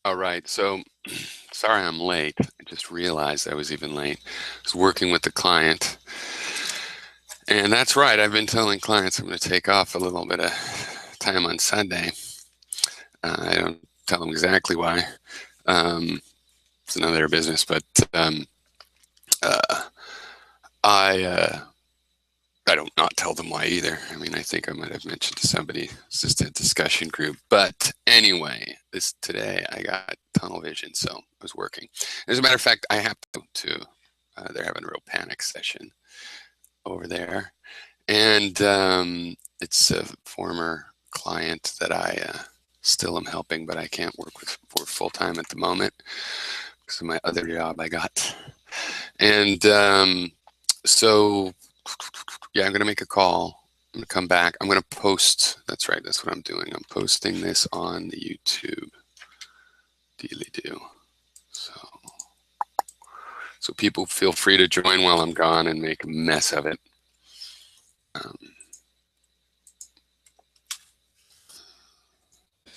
All right. So, sorry I'm late. I just realized I was even late. I was working with the client. And that's right. I've been telling clients I'm going to take off a little bit of time on Sunday. I don't tell them exactly why. Um, it's none of their business, but uh, I I don't not tell them why either. I mean, I think I might have mentioned to somebody. It's just a discussion group. But anyway, this today I got tunnel vision, so I was working. As a matter of fact, I have to. They're having a real panic session over there, and it's a former client that I still am helping, but I can't work with for full time at the moment because of my other job I got. And so yeah, I'm going to make a call. I'm going to come back. I'm going to post. That's right. That's what I'm doing. I'm posting this on the YouTube. Dealy do. So people feel free to join while I'm gone and make a mess of it.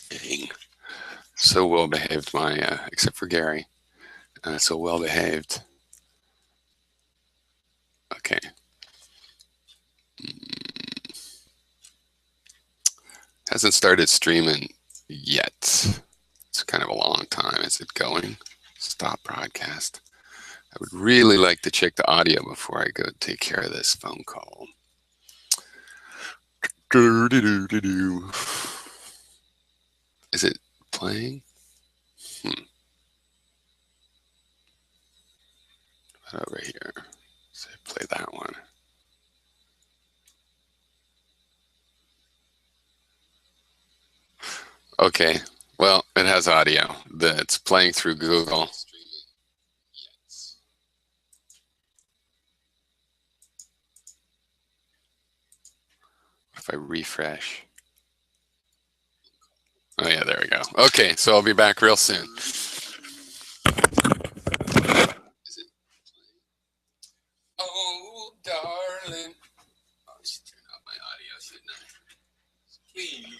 Dang. So well behaved, my except for Gary. So well behaved. Okay. Hasn't started streaming yet. It's kind of a long time. Is it going? Stop broadcast. I would really like to check the audio before I go take care of this phone call. Is it playing? Over here. So play that one. Okay. Well, it has audio. It's playing through Google. If I refresh. Oh yeah, there we go. Okay, so I'll be back real soon. Oh, darling. Oh, I should turn off my audio, shouldn't I? Please.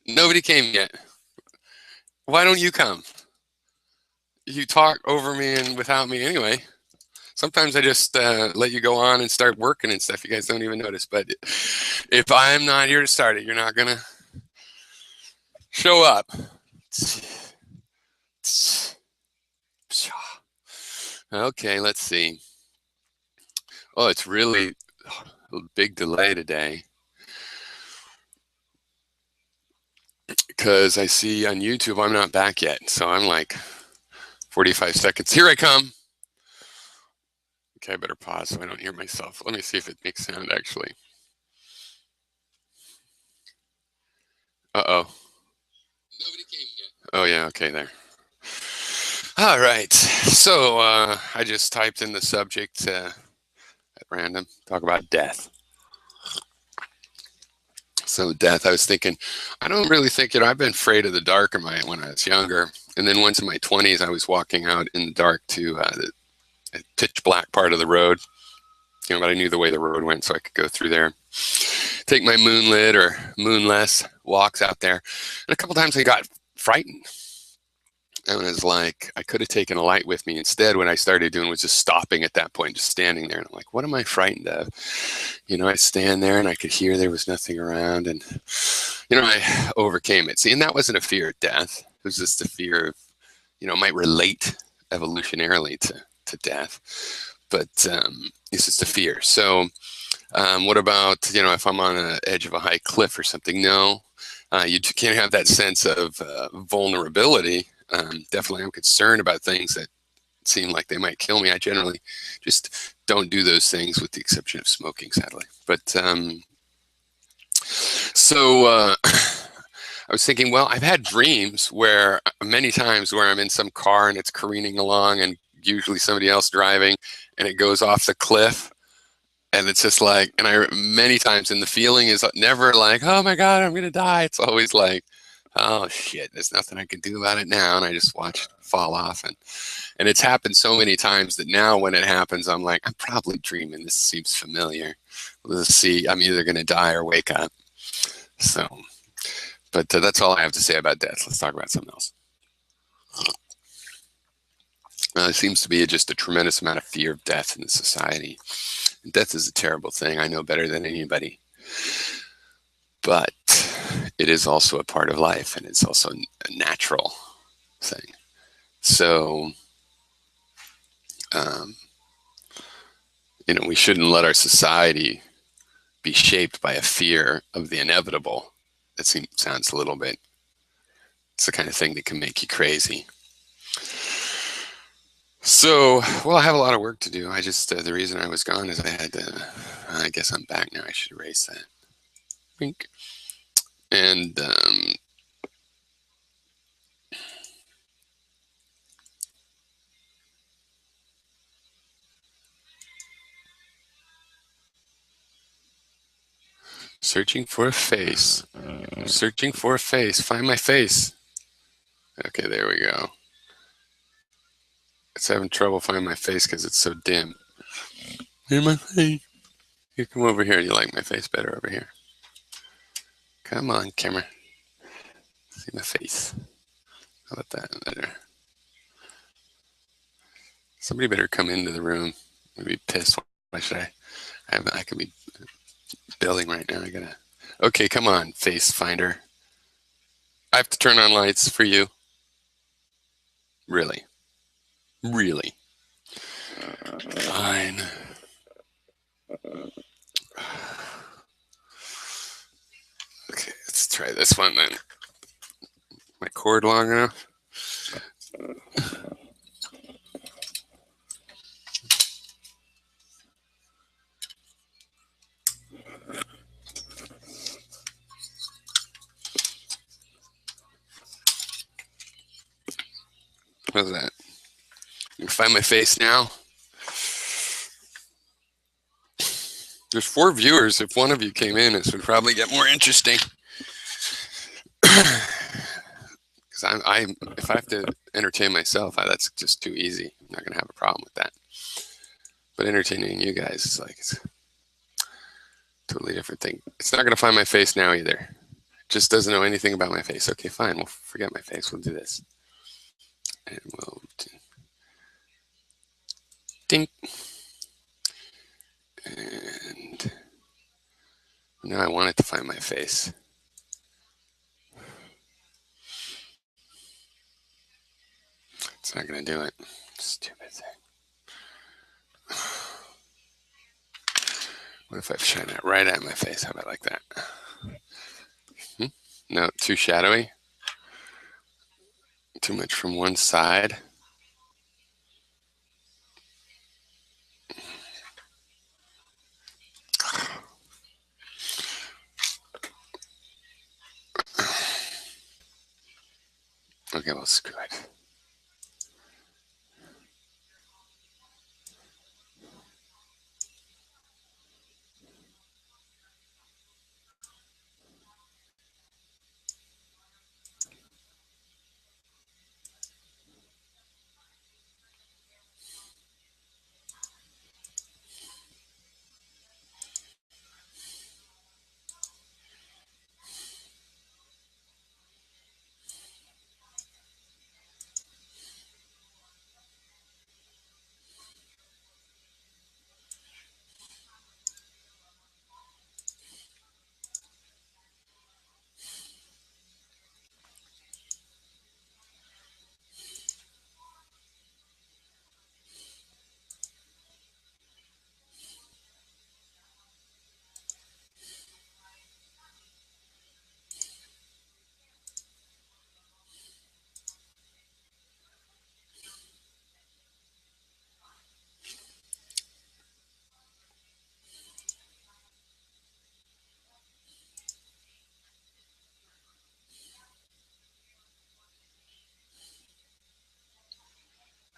Nobody came yet. Why don't you come? You talk over me and without me anyway. Sometimes I just let you go on and start working and stuff. You guys don't even notice. But if I'm not here to start it, you're not going to show up. Okay, let's see. Oh, it's really a big delay today. Because I see on YouTube I'm not back yet. So I'm like 45 seconds. Here I come. Okay, I better pause so I don't hear myself. Let me see if it makes sound actually. Uh-oh. Nobody came yet. Oh, yeah, okay, there. All right. So I just typed in the subject at random. Talk about death. So death, I was thinking, I don't really think, I've been afraid of the dark when I was younger. And then once in my 20s, I was walking out in the dark to the pitch black part of the road. But I knew the way the road went, so I could go through there. Take my moonlit or moonless walks out there. And a couple times I got frightened. And it was like, I could have taken a light with me. Instead, what I started doing was just stopping at that point, just standing there. And I'm like, what am I frightened of? I stand there and I could hear there was nothing around. And, I overcame it. See, and that wasn't a fear of death. It was just a fear of, it might relate evolutionarily to death. But it's just a fear. So what about, if I'm on the edge of a high cliff or something? No, you can't have that sense of vulnerability. Definitely, I'm concerned about things that seem like they might kill me. I generally just don't do those things, with the exception of smoking, sadly. But so I was thinking, well, I've had dreams where many times where I'm in some car and it's careening along, and usually somebody else driving, and it goes off the cliff. And it's just like, and many times, and the feeling is never like, oh my God, I'm going to die. It's always like, oh shit, there's nothing I can do about it now. And I just watch it fall off. And it's happened so many times that now when it happens, I'm like, I'm probably dreaming. This seems familiar. Let's see, I'm either going to die or wake up. So, but that's all I have to say about death. Let's talk about something else. There seems to be just a tremendous amount of fear of death in the society. And death is a terrible thing. I know better than anybody. But it is also a part of life, and it's also a natural thing. So, we shouldn't let our society be shaped by a fear of the inevitable. That sounds a little bit, it's the kind of thing that can make you crazy. So, well, I have a lot of work to do. I just, the reason I was gone is I had to, I guess I'm back now. I should erase that. Wink. And, searching for a face. Searching for a face. Find my face. Okay, there we go. It's having trouble finding my face because it's so dim. Here's my face. You come over here. You like my face better over here. Come on, camera. See my face. How about that? Better. Somebody better come into the room. I'd be pissed. Why should I? I could be building right now. I gotta. Okay, come on, face finder. I have to turn on lights for you. Really? Really? Fine. Okay, let's try this one then. My cord long enough? How's that? You can find my face now. There's 4 viewers. If one of you came in, this would probably get more interesting. Because if I have to entertain myself, that's just too easy. I'm not going to have a problem with that. But entertaining you guys is like, it's a totally different thing. It's not going to find my face now either. just doesn't know anything about my face. Okay, fine. We'll forget my face. We'll do this. And we'll ding. And now I want it to find my face. It's not going to do it. Stupid thing. What if I shine it right at my face? How about like that? No, too shadowy. Too much from one side. Okay, well, screw it.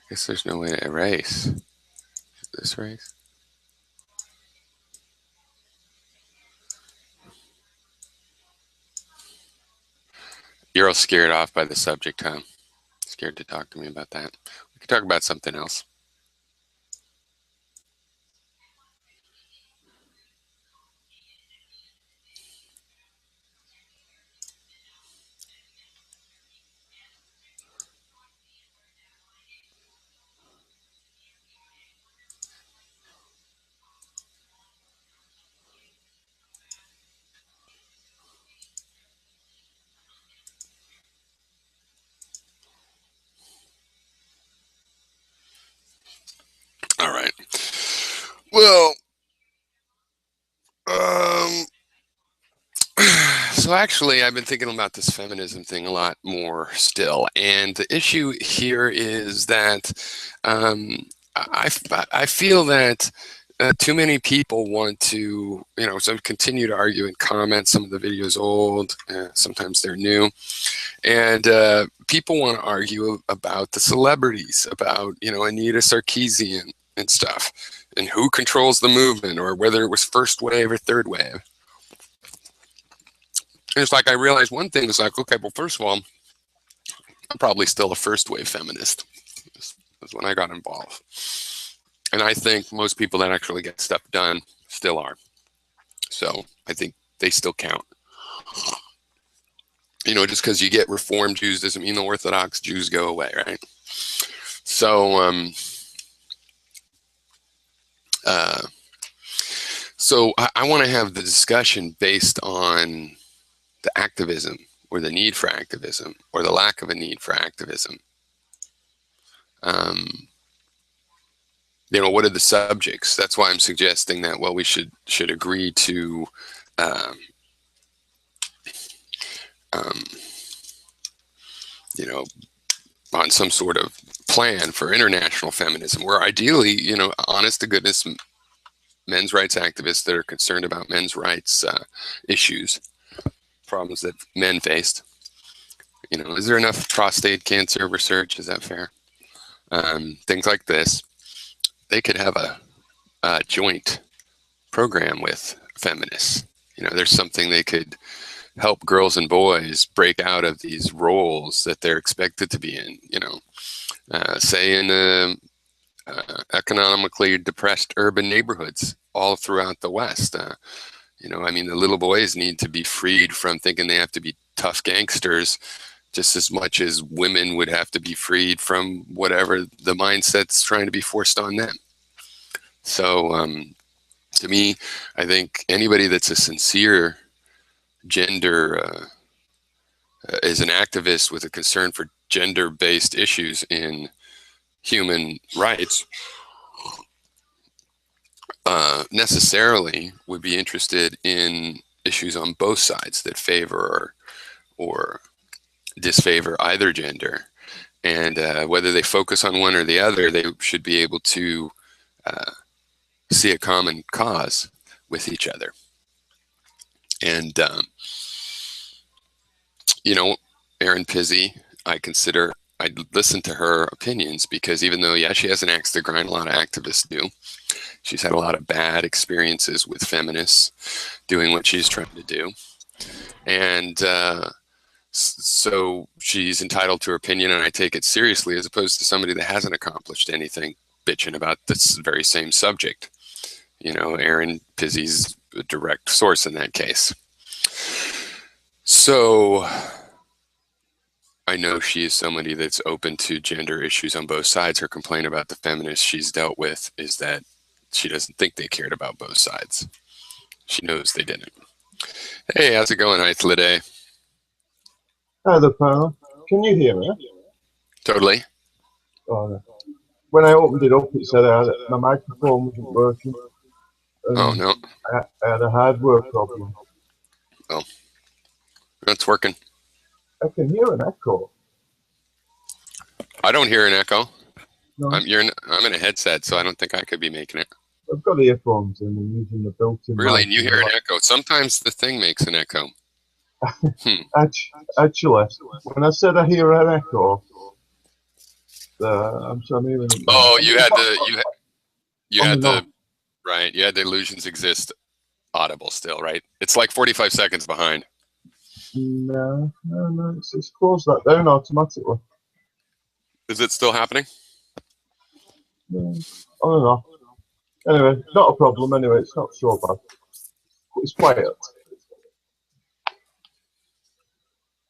I guess there's no way to erase. This erase? You're all scared off by the subject, huh? Scared to talk to me about that. We could talk about something else. All right. Well, so actually, I've been thinking about this feminism thing a lot more still. And the issue here is that I feel that too many people want to, so continue to argue and comment. Some of the videos old, sometimes they're new. And people want to argue about the celebrities, about, Anita Sarkeesian and stuff, and who controls the movement, or whether it was first wave or third wave. And it's like I realized one thing is like, okay, well, first of all, I'm probably still a first wave feminist. That's when I got involved. And I think most people that actually get stuff done still are. So I think they still count. Just because you get Reformed Jews doesn't mean the Orthodox Jews go away, right? So, I want to have the discussion based on the activism, or the need for activism, or the lack of a need for activism. What are the subjects? That's why I'm suggesting that, well, we should agree to on some sort of plan for international feminism, where ideally, honest to goodness, men's rights activists that are concerned about men's rights issues, problems that men faced. Is there enough prostate cancer research? Is that fair? Things like this. They could have a joint program with feminists. There's something they could help girls and boys break out of these roles that they're expected to be in. Say in economically depressed urban neighborhoods all throughout the West. I mean, the little boys need to be freed from thinking they have to be tough gangsters just as much as women would have to be freed from whatever the mindset's trying to be forced on them. So to me, I think anybody that's a sincere gender is an activist with a concern for gender-based issues in human rights necessarily would be interested in issues on both sides that favor or disfavor either gender. And whether they focus on one or the other, they should be able to see a common cause with each other. And, Erin Pizzey, I'd listen to her opinions because even though, yeah, she has an axe to grind, a lot of activists do. She's had a lot of bad experiences with feminists doing what she's trying to do. And so she's entitled to her opinion, and I take it seriously, as opposed to somebody that hasn't accomplished anything bitching about this very same subject. Erin Pizzey's a direct source in that case. So I know she is somebody that's open to gender issues on both sides. Her complaint about the feminists she's dealt with is that she doesn't think they cared about both sides. She knows they didn't. Hey, how's it going, Lade? Hi there, pal. Can you hear me? Totally. Oh, when I opened it up, it said my microphone wasn't working. Oh, no. I had a hardware problem. Oh, it's working. I can hear an echo. I don't hear an echo. No. I'm in a headset, so I don't think I could be making it. I've got earphones in and using the built-in. Really? And you hear an echo? Sometimes the thing makes an echo. Actually, when I said I hear an echo, I'm hearing it. Oh, you had the IllusionsExist audible still, right? It's like 45 seconds behind. No, it's closed that down automatically. Is it still happening? No, I don't know. Anyway, not a problem anyway, it's not so bad. It's quiet.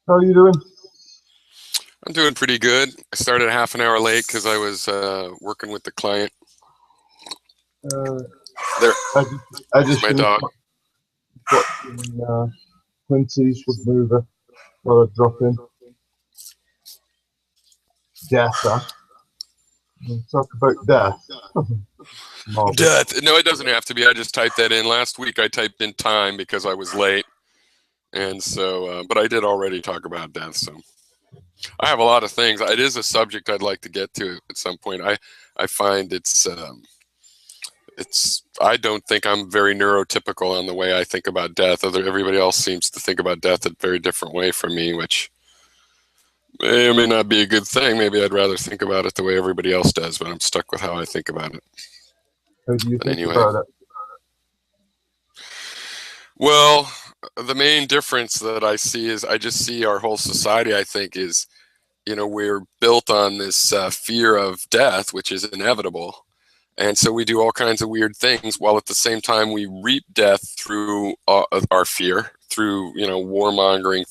How are you doing? I'm doing pretty good. I started half an hour late because I was working with the client. I just my dog. Clint Eastwood movie while I drop in. Death, huh? Talk about death. Death. No, it doesn't have to be. I just typed that in. Last week I typed in time because I was late. And so, but I did already talk about death. So I have a lot of things. It is a subject I'd like to get to at some point. I find I don't think I'm very neurotypical on the way I think about death. Everybody else seems to think about death a very different way from me, which may or may not be a good thing. Maybe I'd rather think about it the way everybody else does, but I'm stuck with how I think about it. How do you think about it? Well, the main difference that I see is I just see our whole society, I think, is, we're built on this fear of death, which is inevitable. And so we do all kinds of weird things while at the same time we reap death through our fear, through, warmongering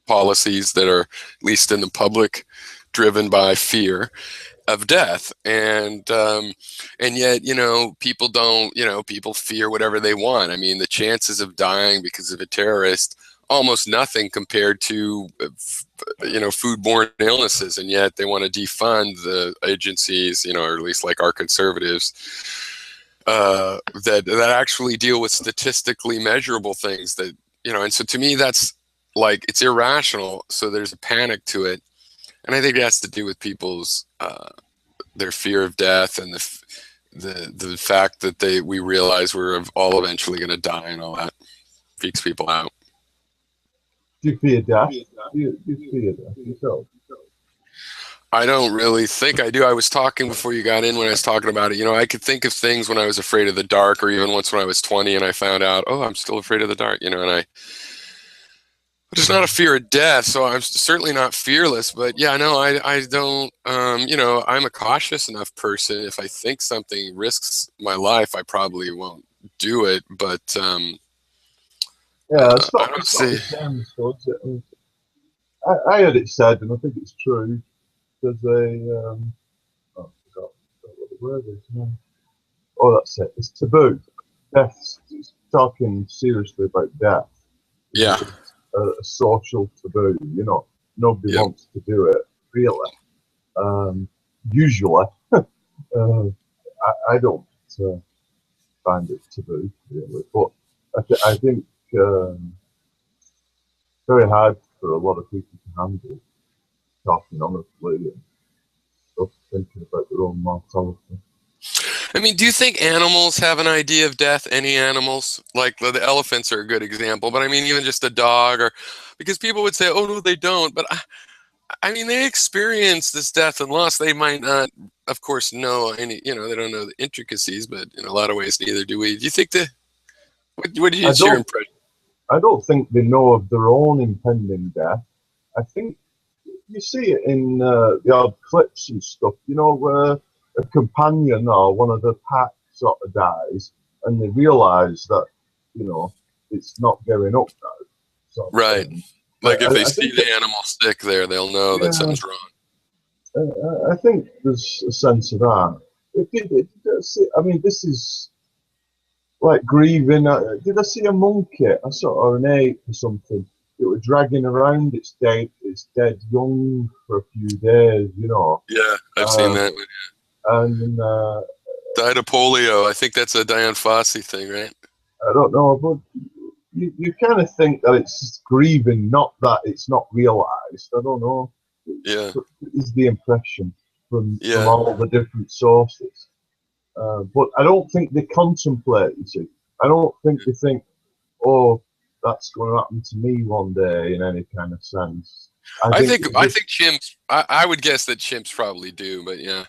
policies that are, at least in the public, driven by fear of death. And yet, people don't, people fear whatever they want. I mean, the chances of dying because of a terrorist, almost nothing compared to, foodborne illnesses. And yet they want to defund the agencies, or at least like our conservatives, that actually deal with statistically measurable things that, and so to me, that's like, it's irrational. So there's a panic to it. And I think it has to do with people's their fear of death and the fact that we realize we're all eventually going to die, and all that freaks people out. Do you fear death? Do you fear death yourself? I don't really think I do. I was talking before you got in when I was talking about it. I could think of things when I was afraid of the dark, or even once when I was 20 and I found out, oh, I'm still afraid of the dark, and there's not a fear of death, so I'm certainly not fearless. But yeah, no, I don't, I'm a cautious enough person. If I think something risks my life, I probably won't do it. But Yeah, I don't it's not see. the same as though, is it? I heard it said, and I think it's true. There's oh, forgot what the word is now. Oh, that's it. It's taboo. Death. Talking seriously about death is Yeah. a social taboo. You know, nobody Yep. wants to do it really. Um, Usually, I don't uh, find it taboo really, but I think very hard for a lot of people to handle talking honestly and stuff, thinking about their own mortality. I mean, do you think animals have an idea of death? Any animals? Like the elephants are a good example, but I mean, even just a dog, or because people would say, "Oh no, they don't," but I mean, they experience this death and loss. They might not, of course, know any. They don't know the intricacies, but in a lot of ways, neither do we. Do you think the what do you I your don't impression? I don't think they know of their own impending death. I think you see it in the odd clips and stuff, you know, where a companion or one of the pack sort of dies and they realise that, you know, it's not going up now, sort of Right. thing. Like if they I see think, the animal sick there, they'll know that yeah, something's wrong. I think there's a sense of that. I mean, this is like grieving. Did I see a monkey? I saw or an ape or something. It was dragging around its dead young for a few days, you know. Yeah, I've seen Uh, that. and Died of polio. I think that's a Diane Fossey thing, right? I don't know, but you kind of think that it's just grieving, not that it's not realised. I don't know. Yeah, Is the impression from yeah. all the different sources. But I don't think they contemplate. You see, I don't think they think, "Oh, that's going to happen to me one day," in any kind of sense. I I think think they I just think chimps. I would guess that chimps probably do, but yeah.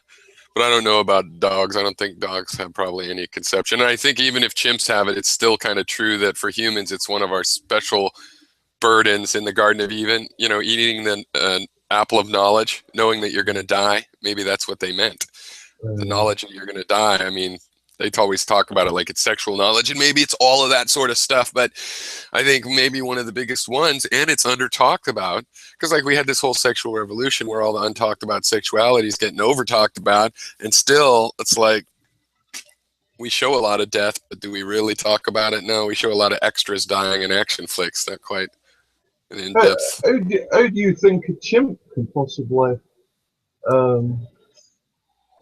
But I don't know about dogs. I don't think dogs have probably any conception. And I think even if chimps have it, it's still kind of true that for humans, it's one of our special burdens in the Garden of Eden. Eating the apple of knowledge, knowing that you're going to die. Maybe that's what they meant. The uh, knowledge that you're going to die. I mean, they always talk about it like it's sexual knowledge, and maybe it's all of that sort of stuff. But I think maybe one of the biggest ones, and it's under talked about, because like we had this whole sexual revolution where all the untalked about sexuality is getting over talked about, and still it's like we show a lot of death, but do we really talk about it? No, we show a lot of extras dying in action flicks, not quite an how, in-depth. how do you think a chimp can possibly, um,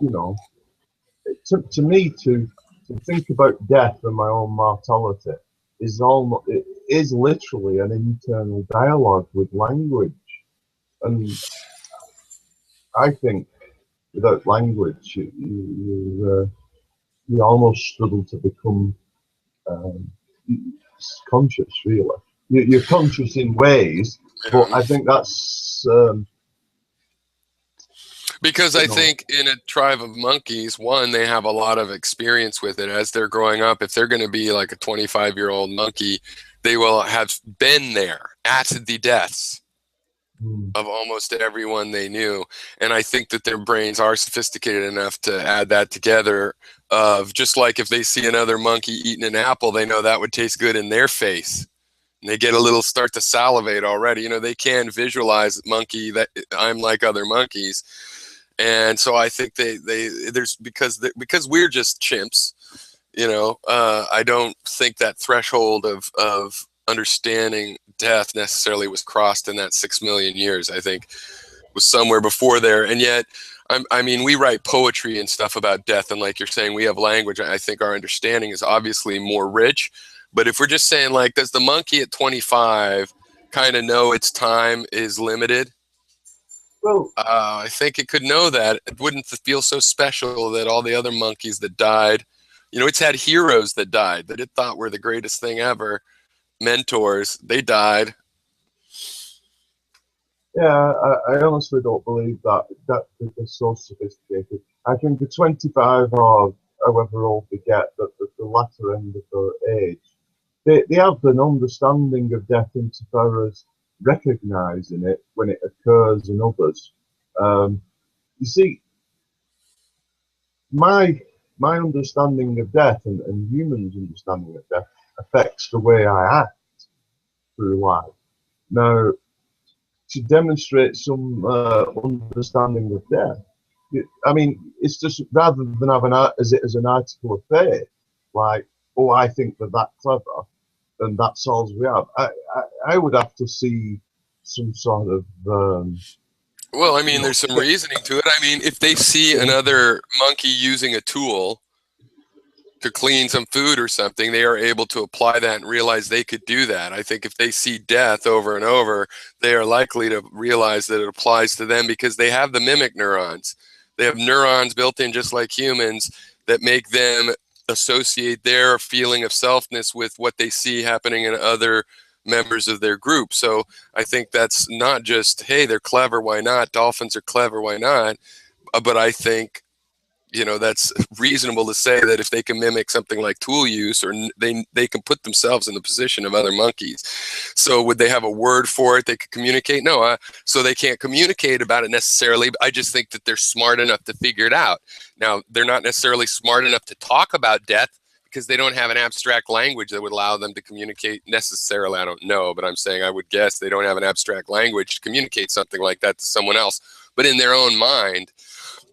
you know, to me to think about death and my own mortality it is literally an internal dialogue with language, and I think without language you almost struggle to become um, conscious. Really, you're conscious in ways, but Yeah. I think that's Because you I know. think in a tribe of monkeys, one, they have a lot of experience with it as they're growing up. If they're going to be like a 25-year-old monkey, they will have been there at the deaths Hmm. of almost everyone they knew. And I think that their brains are sophisticated enough to add that together of just like if they see another monkey eating an apple, they know that would taste good in their face. And they get a little start to salivate already. They can visualize monkey that I'm like other monkeys. And so I think they there's because we're just chimps, I don't think that threshold of understanding death necessarily was crossed in that 6 million years. I think was somewhere before there, and yet. I mean, we write poetry and stuff about death, and like you're saying, we have language. I think our understanding is obviously more rich. But if we're just saying, like, does the monkey at 25 kind of know its time is limited? Well, I think it could know that. It wouldn't feel so special that all the other monkeys that died, it's had heroes that died that it thought were the greatest thing ever, mentors, they died. yeah, I honestly don't believe that they're so sophisticated. I think the 25 or however old they get, that the latter end of their age, they have an understanding of death insofar as recognizing it when it occurs in others. Um, you see, my my understanding of death and humans' understanding of death affects the way I act. through life. Now, to demonstrate some understanding of death, I mean, it's just rather than have it as an article of faith, like, oh, I think that clever, and that's all we have. I would have to see some sort of Well, I you mean, know, there's some reasoning to it. I mean, if they see another monkey using a tool to clean some food or something, they are able to apply that and realize they could do that. I think if they see death over and over, they are likely to realize that it applies to them because they have the mimic neurons. They have neurons built in just like humans that make them associate their feeling of selfness with what they see happening in other members of their group. So I think that's not just, hey, they're clever, why not? Dolphins are clever, why not? But I think, you know, that's reasonable to say that if they can mimic something like tool use, or they can put themselves in the position of other monkeys. So would they have a word for it they could communicate? No, so they can't communicate about it necessarily. I just think that they're smart enough to figure it out. Now, they're not necessarily smart enough to talk about death because they don't have an abstract language that would allow them to communicate necessarily. I don't know, but I'm saying I would guess they don't have an abstract language to communicate something like that to someone else. But in their own mind,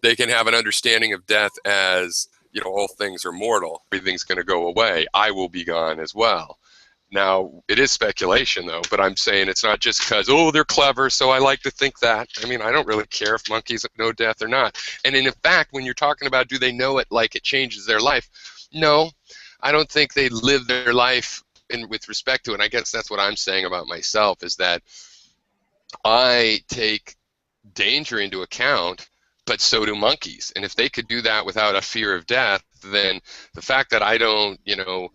they can have an understanding of death as, you know, all things are mortal. Everything's going to go away. I will be gone as well. Now, it is speculation, though, but I'm saying it's not just because, oh, they're clever, so I like to think that. I mean, I don't really care if monkeys know death or not. And in fact, when you're talking about do they know it like it changes their life, no, I don't think they live their life with respect to it. And I guess that's what I'm saying about myself, is that I take danger into account, but so do monkeys. And if they could do that without a fear of death, then the fact that I don't, you know,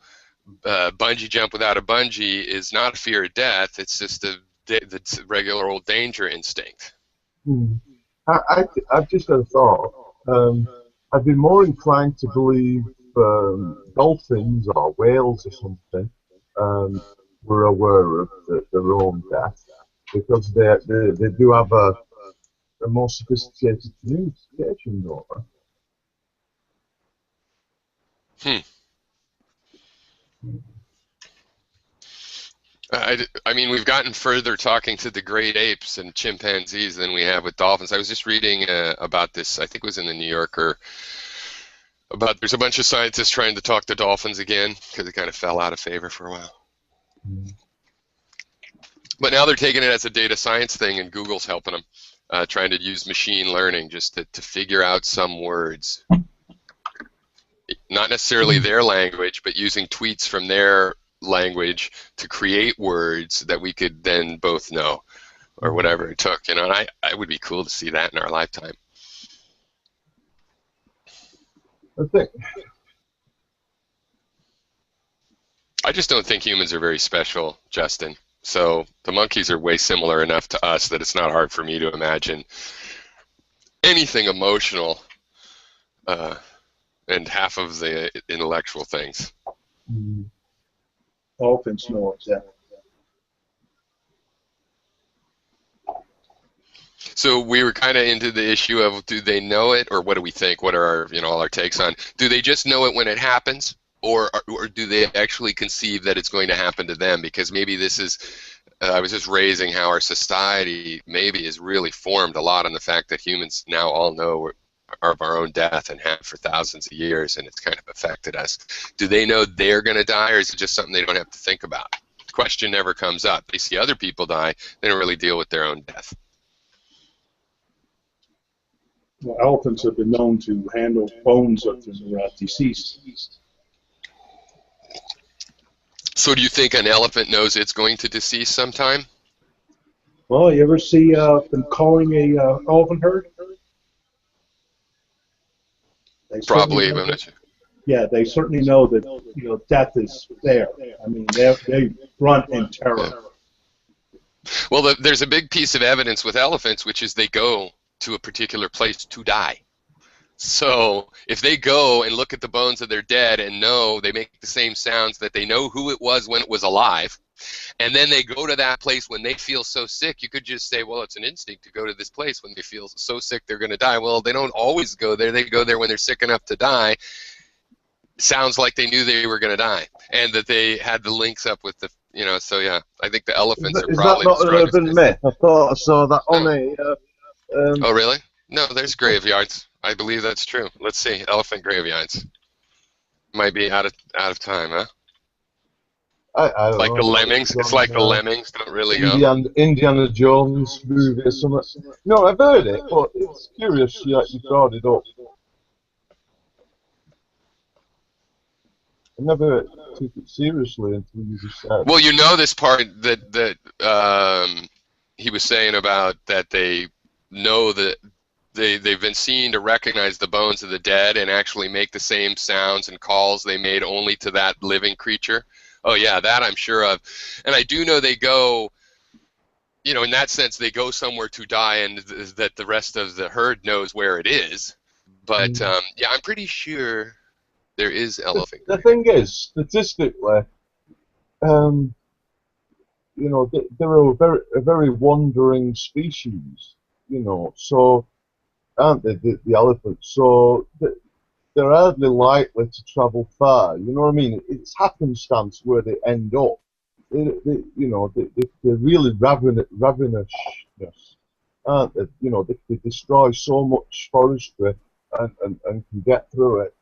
bungee jump without a bungee is not a fear of death. It's just the regular old danger instinct. I've just had a thought. I'd be more inclined to believe dolphins or whales or something were aware of their own death, because they do have a more sophisticated communication, don't Hmm. I mean, we've gotten further talking to the great apes and chimpanzees than we have with dolphins. I was just reading about this, I think it was in the New Yorker, about there's a bunch of scientists trying to talk to dolphins again because it kind of fell out of favor for a while. But now they're taking it as a data science thing, and Google's helping them, trying to use machine learning just to figure out some words. Not necessarily their language, but using tweets from their language to create words that we could then both know, or whatever it took. You know, and I would be cool to see that in our lifetime. I just don't think humans are very special, Justin. So the monkeys are way similar enough to us that it's not hard for me to imagine anything emotional and half of the intellectual things. Dolphins know death. So we were kind of into the issue of, do they know it, or what do we think? What are our, you know, all our takes on? Do they just know it when it happens, or do they actually conceive that it's going to happen to them? Because maybe this is, I was just raising how our society maybe is really formed a lot on the fact that humans now all know of our own death and have for thousands of years, and it's kind of affected us. Do they know they're going to die, or is it just something they don't have to think about? The question never comes up. They see other people die, they don't really deal with their own death. Well, elephants have been known to handle bones of their deceased. So do you think an elephant knows it's going to decease sometime? Well, you ever see them calling a elephant herd? Probably, I'm not sure. Yeah, they certainly know that, you know, death is there. I mean, they run in terror. Yeah. Well, there's a big piece of evidence with elephants, which is they go to a particular place to die. So if they go and look at the bones of their dead and know they make the same sounds, that they know who it was when it was alive, and then they go to that place when they feel so sick, you could just say, well, it's an instinct to go to this place when they feel so sick they're going to die. Well, they don't always go there. They go there when they're sick enough to die. Sounds like they knew they were going to die, and that they had the links up with the you know. So yeah, I think the elephants are Is that probably the not an strongest urban case. myth? I thought I saw that on No. a. Oh really? No, there's graveyards. I believe that's true. Let's see, elephant graveyards. Might be out of time, huh? I don't Like know. the I thought it lemmings. was It's on like the lemmings don't really go. Indiana Jones movie or something. No, I've heard it, but it's curious that you brought it up. I never took it seriously until you just said. Well, you know this part that he was saying about that they know that they've been seen to recognize the bones of the dead and actually make the same sounds and calls they made only to that living creature. Oh yeah, that I'm sure of. And I do know they go, you know, in that sense, they go somewhere to die, and that the rest of the herd knows where it is. But yeah, I'm pretty sure there is elephant The grave. thing is, statistically, um, you know, they're a very wandering species. You know, so aren't they, the elephants? So they're hardly likely to travel far. You know what I mean? It's happenstance where they end up. You know, they're really ravenous, aren't they? You know, they destroy so much forestry and can get through it.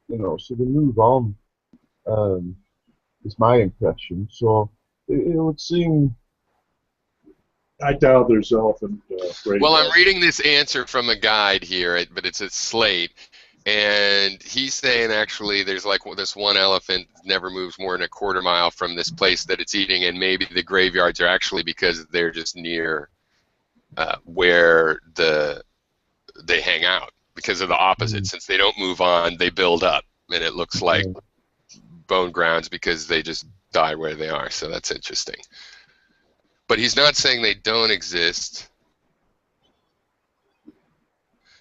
You know, so they move on. Um, is my impression. So it would seem. I doubt there's elephant Well, I'm graveyard. reading this answer from a guide here, but it's at Slate, and he's saying actually there's like this one elephant never moves more than a quarter mile from this place that it's eating, and maybe the graveyards are actually because they're just near where they hang out because of the opposite. Since they don't move on, they build up, and it looks like bone grounds because they just die where they are. So that's interesting. But he's not saying they don't exist.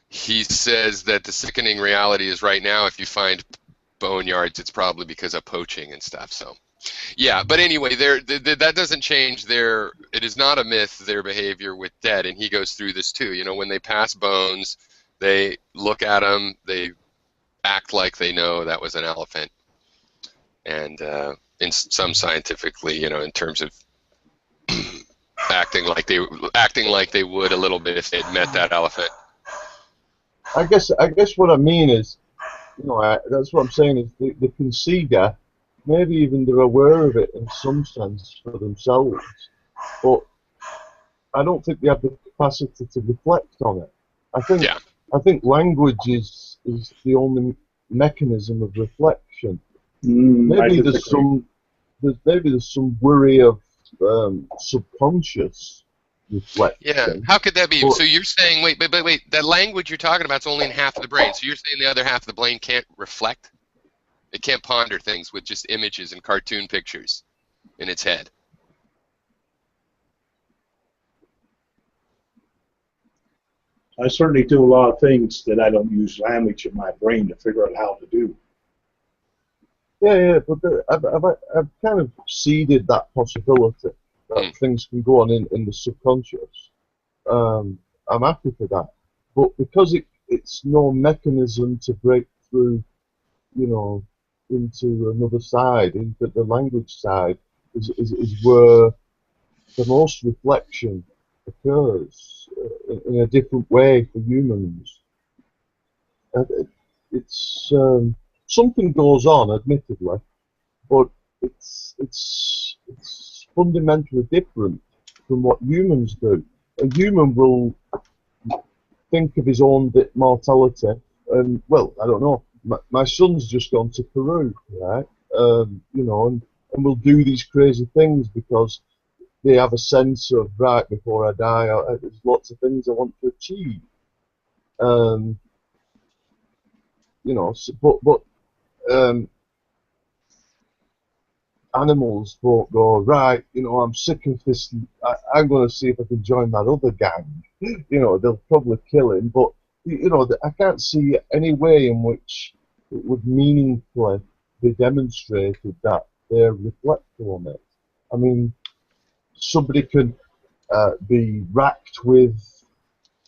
He says that the sickening reality is right now, if you find boneyards, it's probably because of poaching and stuff. So, yeah. But anyway, that doesn't change their. It is not a myth, their behavior with dead. And he goes through this too. You know, when they pass bones, they look at them, they act like they know that was an elephant, and in some scientifically, you know, in terms of acting like they would a little bit if they'd met that elephant. I guess what I mean is, you know, that's what I'm saying is they can see death. Maybe even they're aware of it in some sense for themselves, but I don't think they have the capacity to reflect on it. Yeah. I think language is the only mechanism of reflection. Maybe there's some worry of subconscious reflection. Yeah. How could that be? But, So you're saying, wait, that language you're talking about is only in half of the brain. So you're saying the other half of the brain can't reflect? It can't ponder things with just images and cartoon pictures in its head. I certainly do a lot of things that I don't use language in my brain to figure out how to do. yeah, but I've kind of seeded that possibility that things can go on in the subconscious. I'm happy for that, but because it's no mechanism to break through, you know, into another side, into the language side, is where the most reflection occurs in a different way for humans. It's something goes on, admittedly, but it's fundamentally different from what humans do. A human will think of his own mortality, and well, I don't know. My son's just gone to Peru, right? You know, and will do these crazy things because they have a sense of right before I die. There's lots of things I want to achieve. You know, so, but animals won't go right. You know, I'm sick of this. I'm going to see if I can join that other gang. You know, they'll probably kill him, but you know, I can't see any way in which it would meaningfully be demonstrated that they're reflective on it. I mean, somebody could be racked with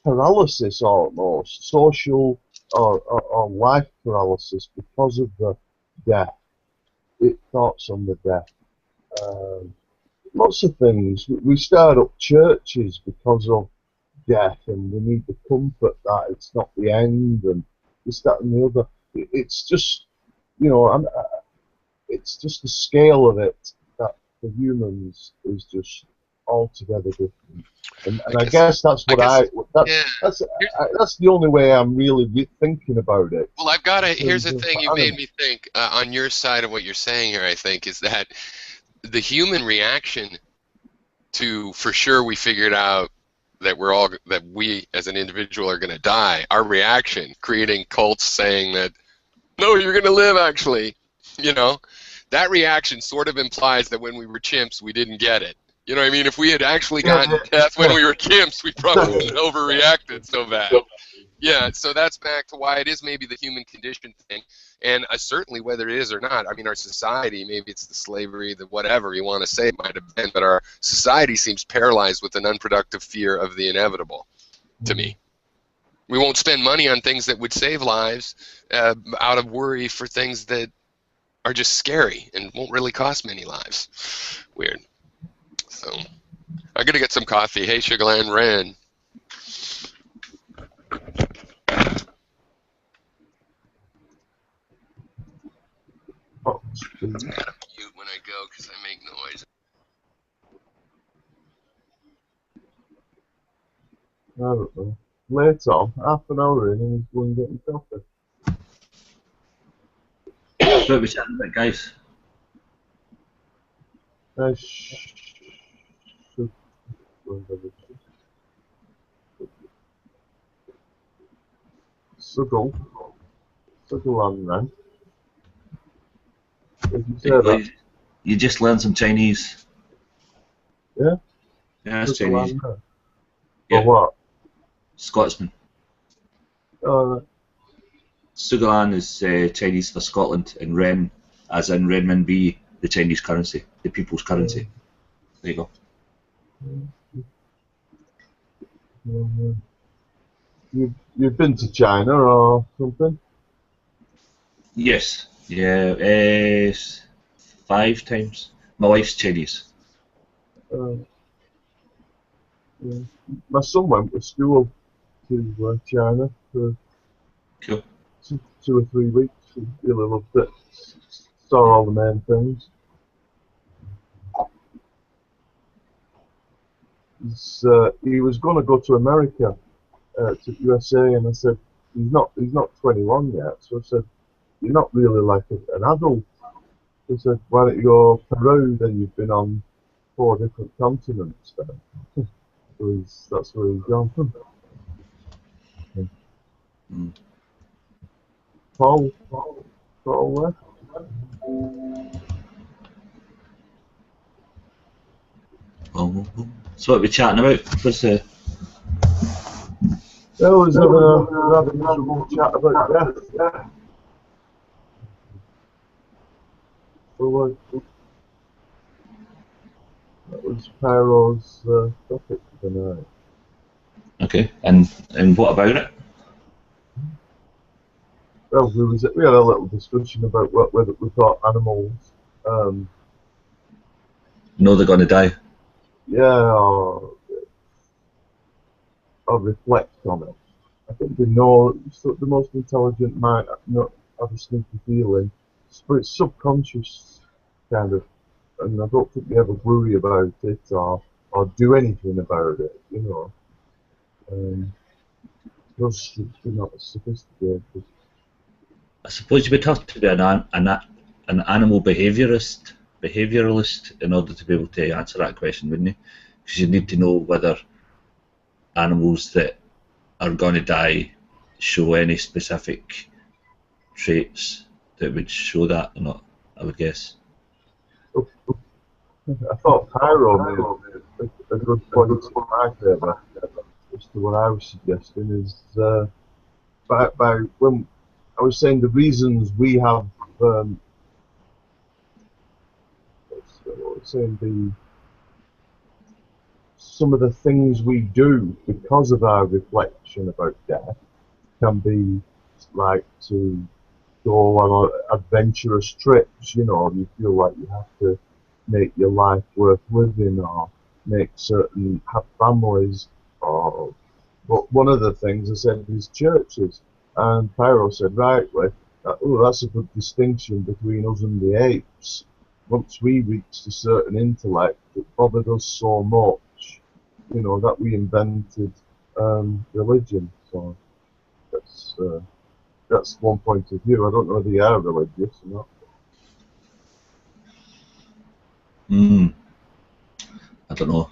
paralysis almost, social or life paralysis because of the death, thoughts on the death. lots of things. We start up churches because of death, and we need the comfort that it's not the end, and this, that, and the other. It's just, you know, it's just the scale of it that for humans is just altogether different. And I guess that's what yeah. that's the only way I'm really thinking about it. Well, I've got to. Here's the thing you made me think on your side of what you're saying here. I think is that the human reaction to, for sure, we figured out that we as an individual are going to die. Our reaction, creating cults saying that no, you're going to live. Actually, you know, that reaction sort of implies that when we were chimps, we didn't get it. You know what I mean? If we had actually gotten death when we were chimps, we probably wouldn't have overreacted so bad. Yeah, so that's back to why it is maybe the human condition thing. And certainly whether it is or not, I mean, our society, maybe it's the slavery, the whatever you want to say it might have been, but our society seems paralyzed with an unproductive fear of the inevitable, to me. We won't spend money on things that would save lives out of worry for things that are just scary and won't really cost many lives. Weird. So I'm going to get some coffee. Hey, Sugarland Ren. Oh, I gotta mute when I go because I make noise. I don't know. Later, half an hour in, and he's going getting coffee. So we chatting about, guys. Suggle on then. Did you say that? You just learned some Chinese. Yeah? Yeah, that's Chinese. Yeah. Or what? Scotsman. Oh, Sugalan is Chinese for Scotland, and Ren, as in renminbi, the Chinese currency, the people's currency. There you go. You've been to China or something? Yes. Yeah. 5 times. My wife's Chinese. Yeah. My son went to school to China for Cool. 2 or 3 weeks. He really loved it. Saw all the main things. He was going to go to America, to USA, and I said he's not 21 yet. So I said, you're not really like an adult. He said, why don't you go Peru? Then you've been on 4 different continents. Then so that's where he's gone from. Paul left. So what are we chatting about? What's the... That was having a rather miserable chat about death. Yeah. So that was Pyro's topic for tonight. Okay, and what about it? Well, we had a little discussion about whether we thought animals, know they're going to die. yeah, or reflect on it. I think they know. The most intelligent might not have a sneaky feeling, but it's subconscious kind of, and I don't think they ever worry about it or do anything about it. You know, because they're not as sophisticated. I suppose you would have to be an animal behaviouralist in order to be able to answer that question, wouldn't you? Because you need to know whether animals that are going to die show any specific traits that would show that or not, I would guess. I thought Pyro made a good point in my favour as to what I was suggesting is by when I was saying the reasons we have some of the things we do because of our reflection about death can be like to go on adventurous trips. You know, you feel like you have to make your life worth living, or make certain have families, or but one of the things I said is churches, and Pyro said rightly, oh, that's a good distinction between us and the apes. Once we reached a certain intellect, it bothered us so much, you know, that we invented religion. So that's one point of view. I don't know whether you are religious or not. I don't know.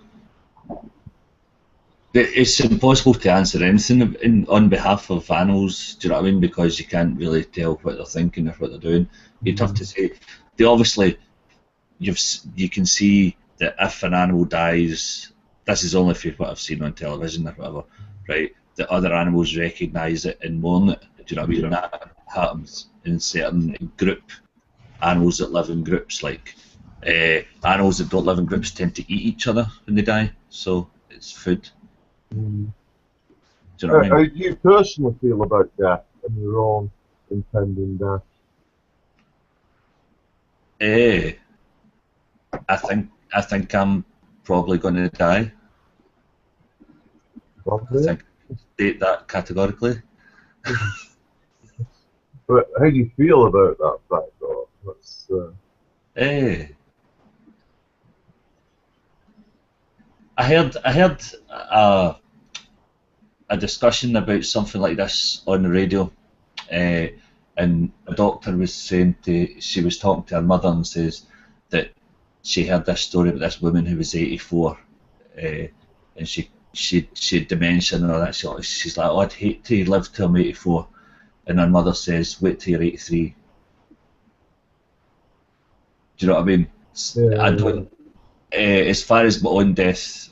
It's impossible to answer anything on behalf of animals, do you know what I mean? Because you can't really tell what they're thinking or what they're doing. You'd have to say, they obviously, you can see that if an animal dies, this is only for what I've seen on television or whatever, right? The other animals recognise it and mourn it, do you know what I mean? Yeah. That happens in certain animals that live in groups, like animals that don't live in groups tend to eat each other when they die, so it's food. Mm. Do you know what I mean? How do you personally feel about death and your own impending death? I think I'm probably going to die. I Probably. think state that categorically. But how do you feel about that fact, though? That's, I heard a discussion about something like this on the radio, and a doctor was saying she was talking to her mother and says that she heard this story about this woman who was 84, and she had dementia and all that. She's like, oh, I'd hate to live till I'm 84, and her mother says, wait till you're 83. Do you know what I mean? I don't. As far as my own death,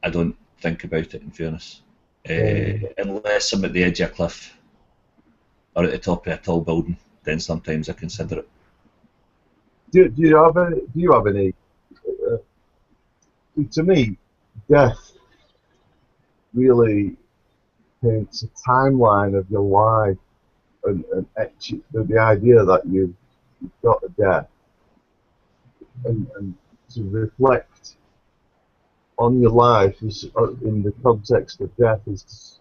I don't think about it, in fairness. Unless I'm at the edge of a cliff or at the top of a tall building, then sometimes I consider it. do you have any? To me, death really paints a timeline of your life, and the idea that you've got a death, and to reflect on your life is, in the context of death, is,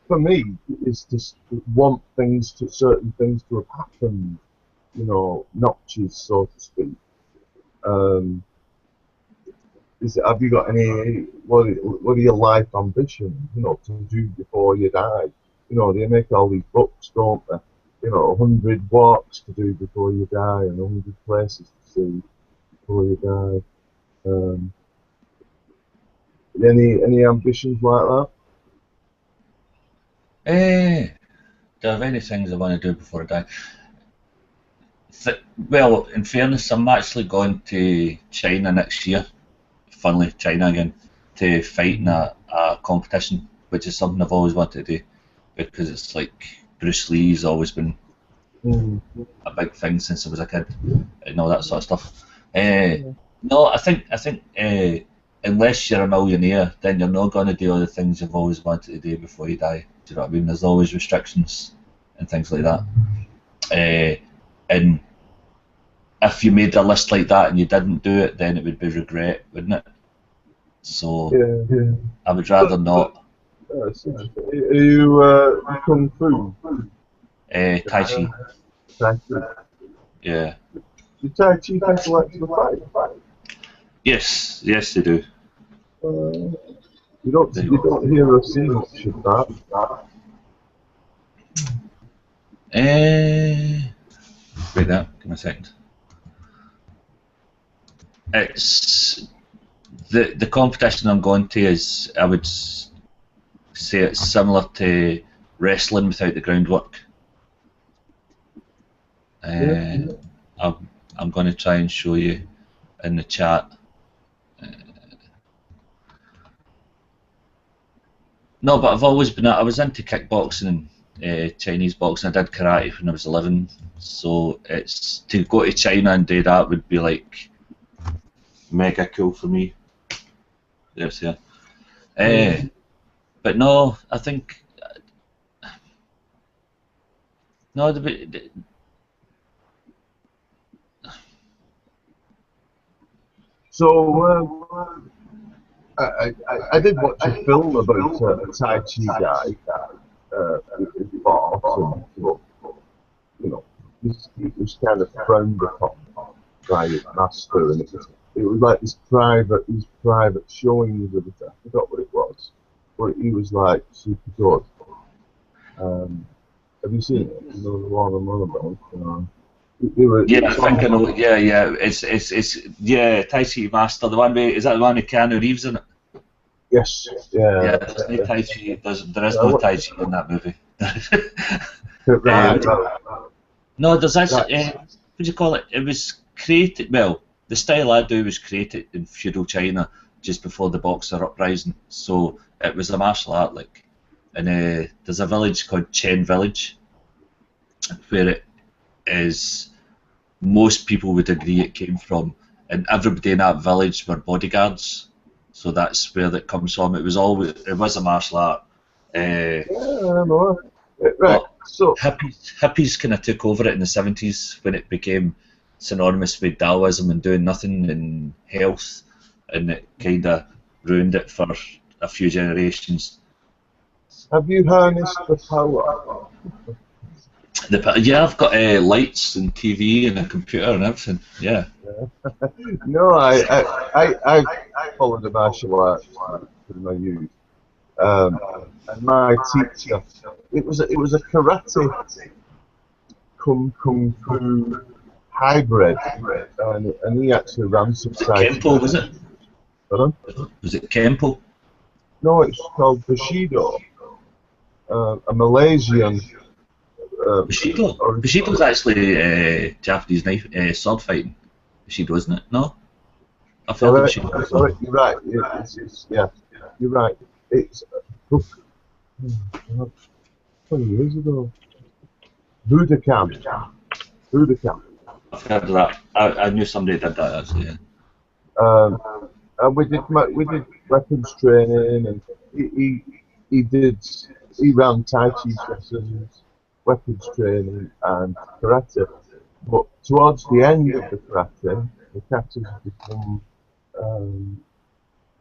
for me, is to want certain things to have happened, you know, notches, so to speak. Have you got any, what are your life ambitions, you know, to do before you die? You know, they make all these books, don't they? You know, 100 walks to do before you die and 100 places to see before you die. Any ambitions like that? Do I have any things I want to do before I die? Well, in fairness, I'm actually going to China next year. Funnily, China again, to fight in a competition, which is something I've always wanted to do, because it's like Bruce Lee's always been a big thing since I was a kid, and all that sort of stuff. No, I think unless you're a millionaire, then you're not going to do all the things you've always wanted to do before you die. Do you know what I mean? There's always restrictions and things like that. And if you made a list like that and you didn't do it, then it would be regret, wouldn't it? So I would rather not. Are you kung fu? Tai Chi. Tai Chi. Yeah. Do Tai Chi people actually fight? Yes, they do. You don't hear or see much of that. Wait there, give me a second. It's the competition I'm going to is, I would say it's similar to wrestling without the groundwork. I'm going to try and show you in the chat. No, but I've always been. I was into kickboxing and Chinese boxing. I did karate when I was 11. So it's to go to China and do that would be like mega cool for me. There's here. But no, I think no. So I did watch a film about a Tai Chi guy in Boston, but you know, he was kind of frowned upon by his master, and it was like his private showings of it. I forgot what it was, but he was like super good. Have you seen it? You know the one I'm on about? Yeah, I think I know. Yeah, yeah. It's yeah, Tai Chi Master. The one with, is that the one with Keanu Reeves in it? Yes. Yeah. Yeah, there's no Tai Chi. There is no Tai Chi in that movie. Right. No, there's actually. What do you call it? It was created. Well, the style I do was created in feudal China just before the Boxer uprising. So it was a martial art, like, and there's a village called Chen Village, where it is. Most people would agree it came from, and everybody in that village were bodyguards. So that's where that comes from. It was a martial art. Yeah, I know. Right. So hippies kind of took over it in the 70s when it became synonymous with Taoism and doing nothing and health, and it kind of ruined it for a few generations. have you harnessed the power? Yeah, I've got lights and TV and a computer and everything. Yeah. No, I followed the martial arts in my youth, and my teacher, it was a karate kung fu hybrid, and he actually ran some sites. Kempo, was it? Pardon? Was it Kempo? No, it's called Bushido, a Malaysian. Bushido. Bushido's actually Japanese knife sword fighting. Bushido, isn't it? No. I've heard of Bushido. Sorry, you're right. Yeah, you're right. It's 20 years ago. Budokan. I've heard of that. I knew somebody did that actually. Yeah. And we did weapons training, and he ran Tai Chi lessons, weapons training, and karate. But towards the end of the karate has become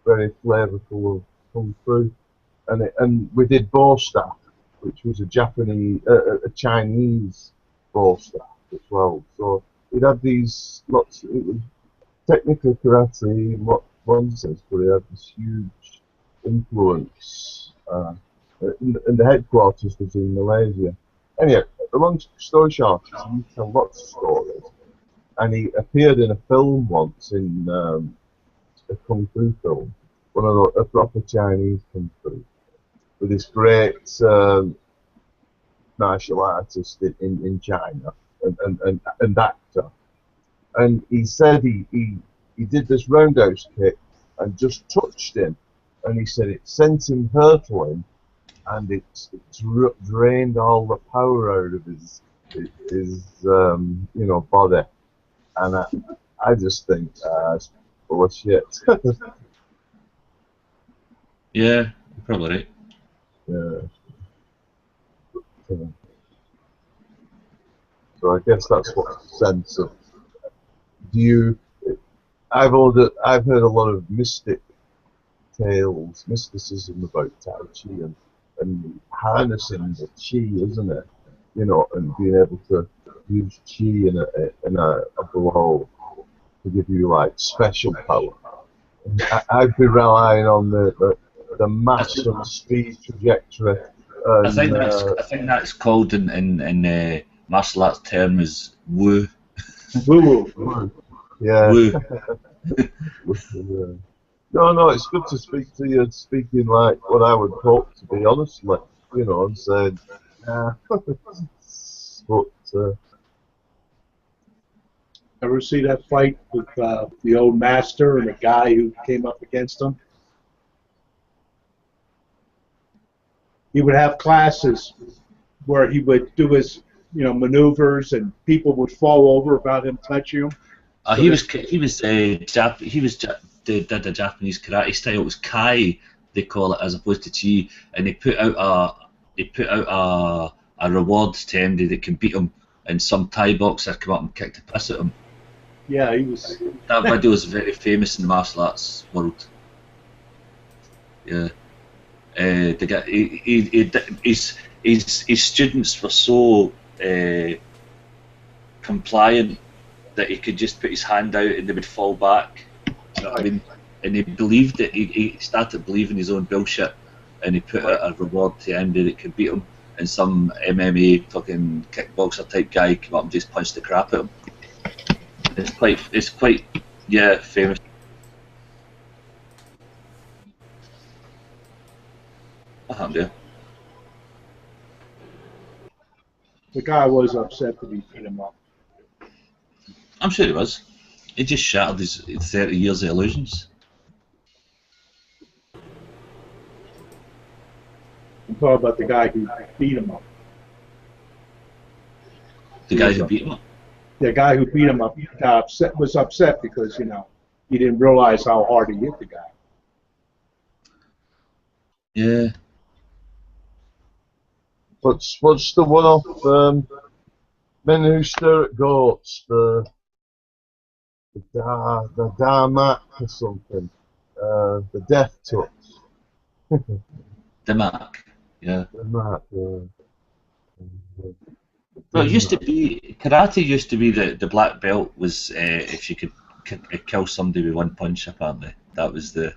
very flavorful of kung fu, and we did bow staff, which was a Chinese bow staff as well. So it had these lots. It was technically karate in one sense, but it had this huge influence. And the headquarters was in Malaysia. Anyway, the long story short, he tell lots of stories, and he appeared in a film once in a kung fu film, a proper Chinese kung fu, with this great martial artist in China and actor. And he said he did this roundhouse kick and just touched him, and he said it sent him hurtling, and it's drained all the power out of his body. And I just think it's full of shit. Yeah, you're probably right. Yeah. So I guess that's what the sense of. I've heard a lot of mysticism about Tai Chi and harnessing the Chi, isn't it? You know, and being able to use Chi in a blow to give you like special power. I'd be relying on the mass and speed trajectory. I think that's called in martial arts term as Wu. Woo. Yeah. Wu. No, it's good to speak to you, speaking like what I would hope to be, honestly, and saying, nah. But, ever see that fight with the old master and the guy who came up against him? He would have classes where he would do his, maneuvers, and people would fall over about him touching him. He did a Japanese karate style. It was Kai, they call it, as opposed to Chi, and they put out a reward to anybody that can beat him, and some Thai boxer came up and kicked the piss at him. Yeah, he was. That video is very famous in the martial arts world. Yeah. The guy, his students were so compliant that he could just put his hand out and they would fall back. Do you know what I mean? And he believed it. He started believing his own bullshit, and he put out a reward to anybody that could beat him. And some MMA fucking kickboxer type guy came up and just punched the crap out of him. It's quite, yeah, famous. What happened there? The guy was upset that he beat him up. I'm sure he was. He just shattered his 30 years of illusions. I'm talking about the guy who beat him up. The guy who beat him up. The guy who beat him up was upset because, he didn't realize how hard he hit the guy. Yeah. What's the one off Men Who Stare at Goats? The Darmak or something. The Death Touch. The Mark. Yeah. The Mark. Well, it used to be karate. Used to be the black belt was if you could kill somebody with one punch. Apparently, that was the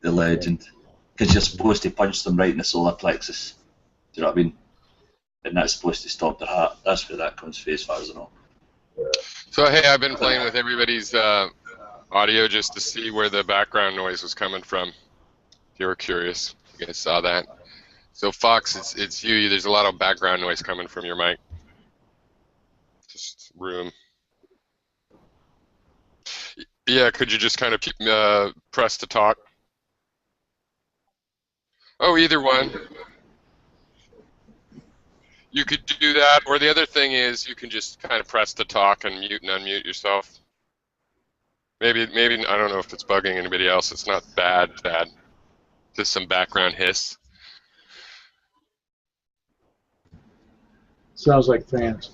legend. Because you're supposed to punch them right in the solar plexus. Do you know what I mean? And that's supposed to stop their heart. That's where that comes from, as far as I know. So hey, I've been playing with everybody's audio just to see where the background noise was coming from. If you were curious, you guys saw that. So Fox, it's you. There's a lot of background noise coming from your mic. Just room. Yeah, could you just kind of keep, press to talk? Oh, either one. You could do that, or the other thing is you can just kind of press to talk and mute and unmute yourself. Maybe I don't know if it's bugging anybody else. It's not bad. Just some background hiss. Sounds like fans.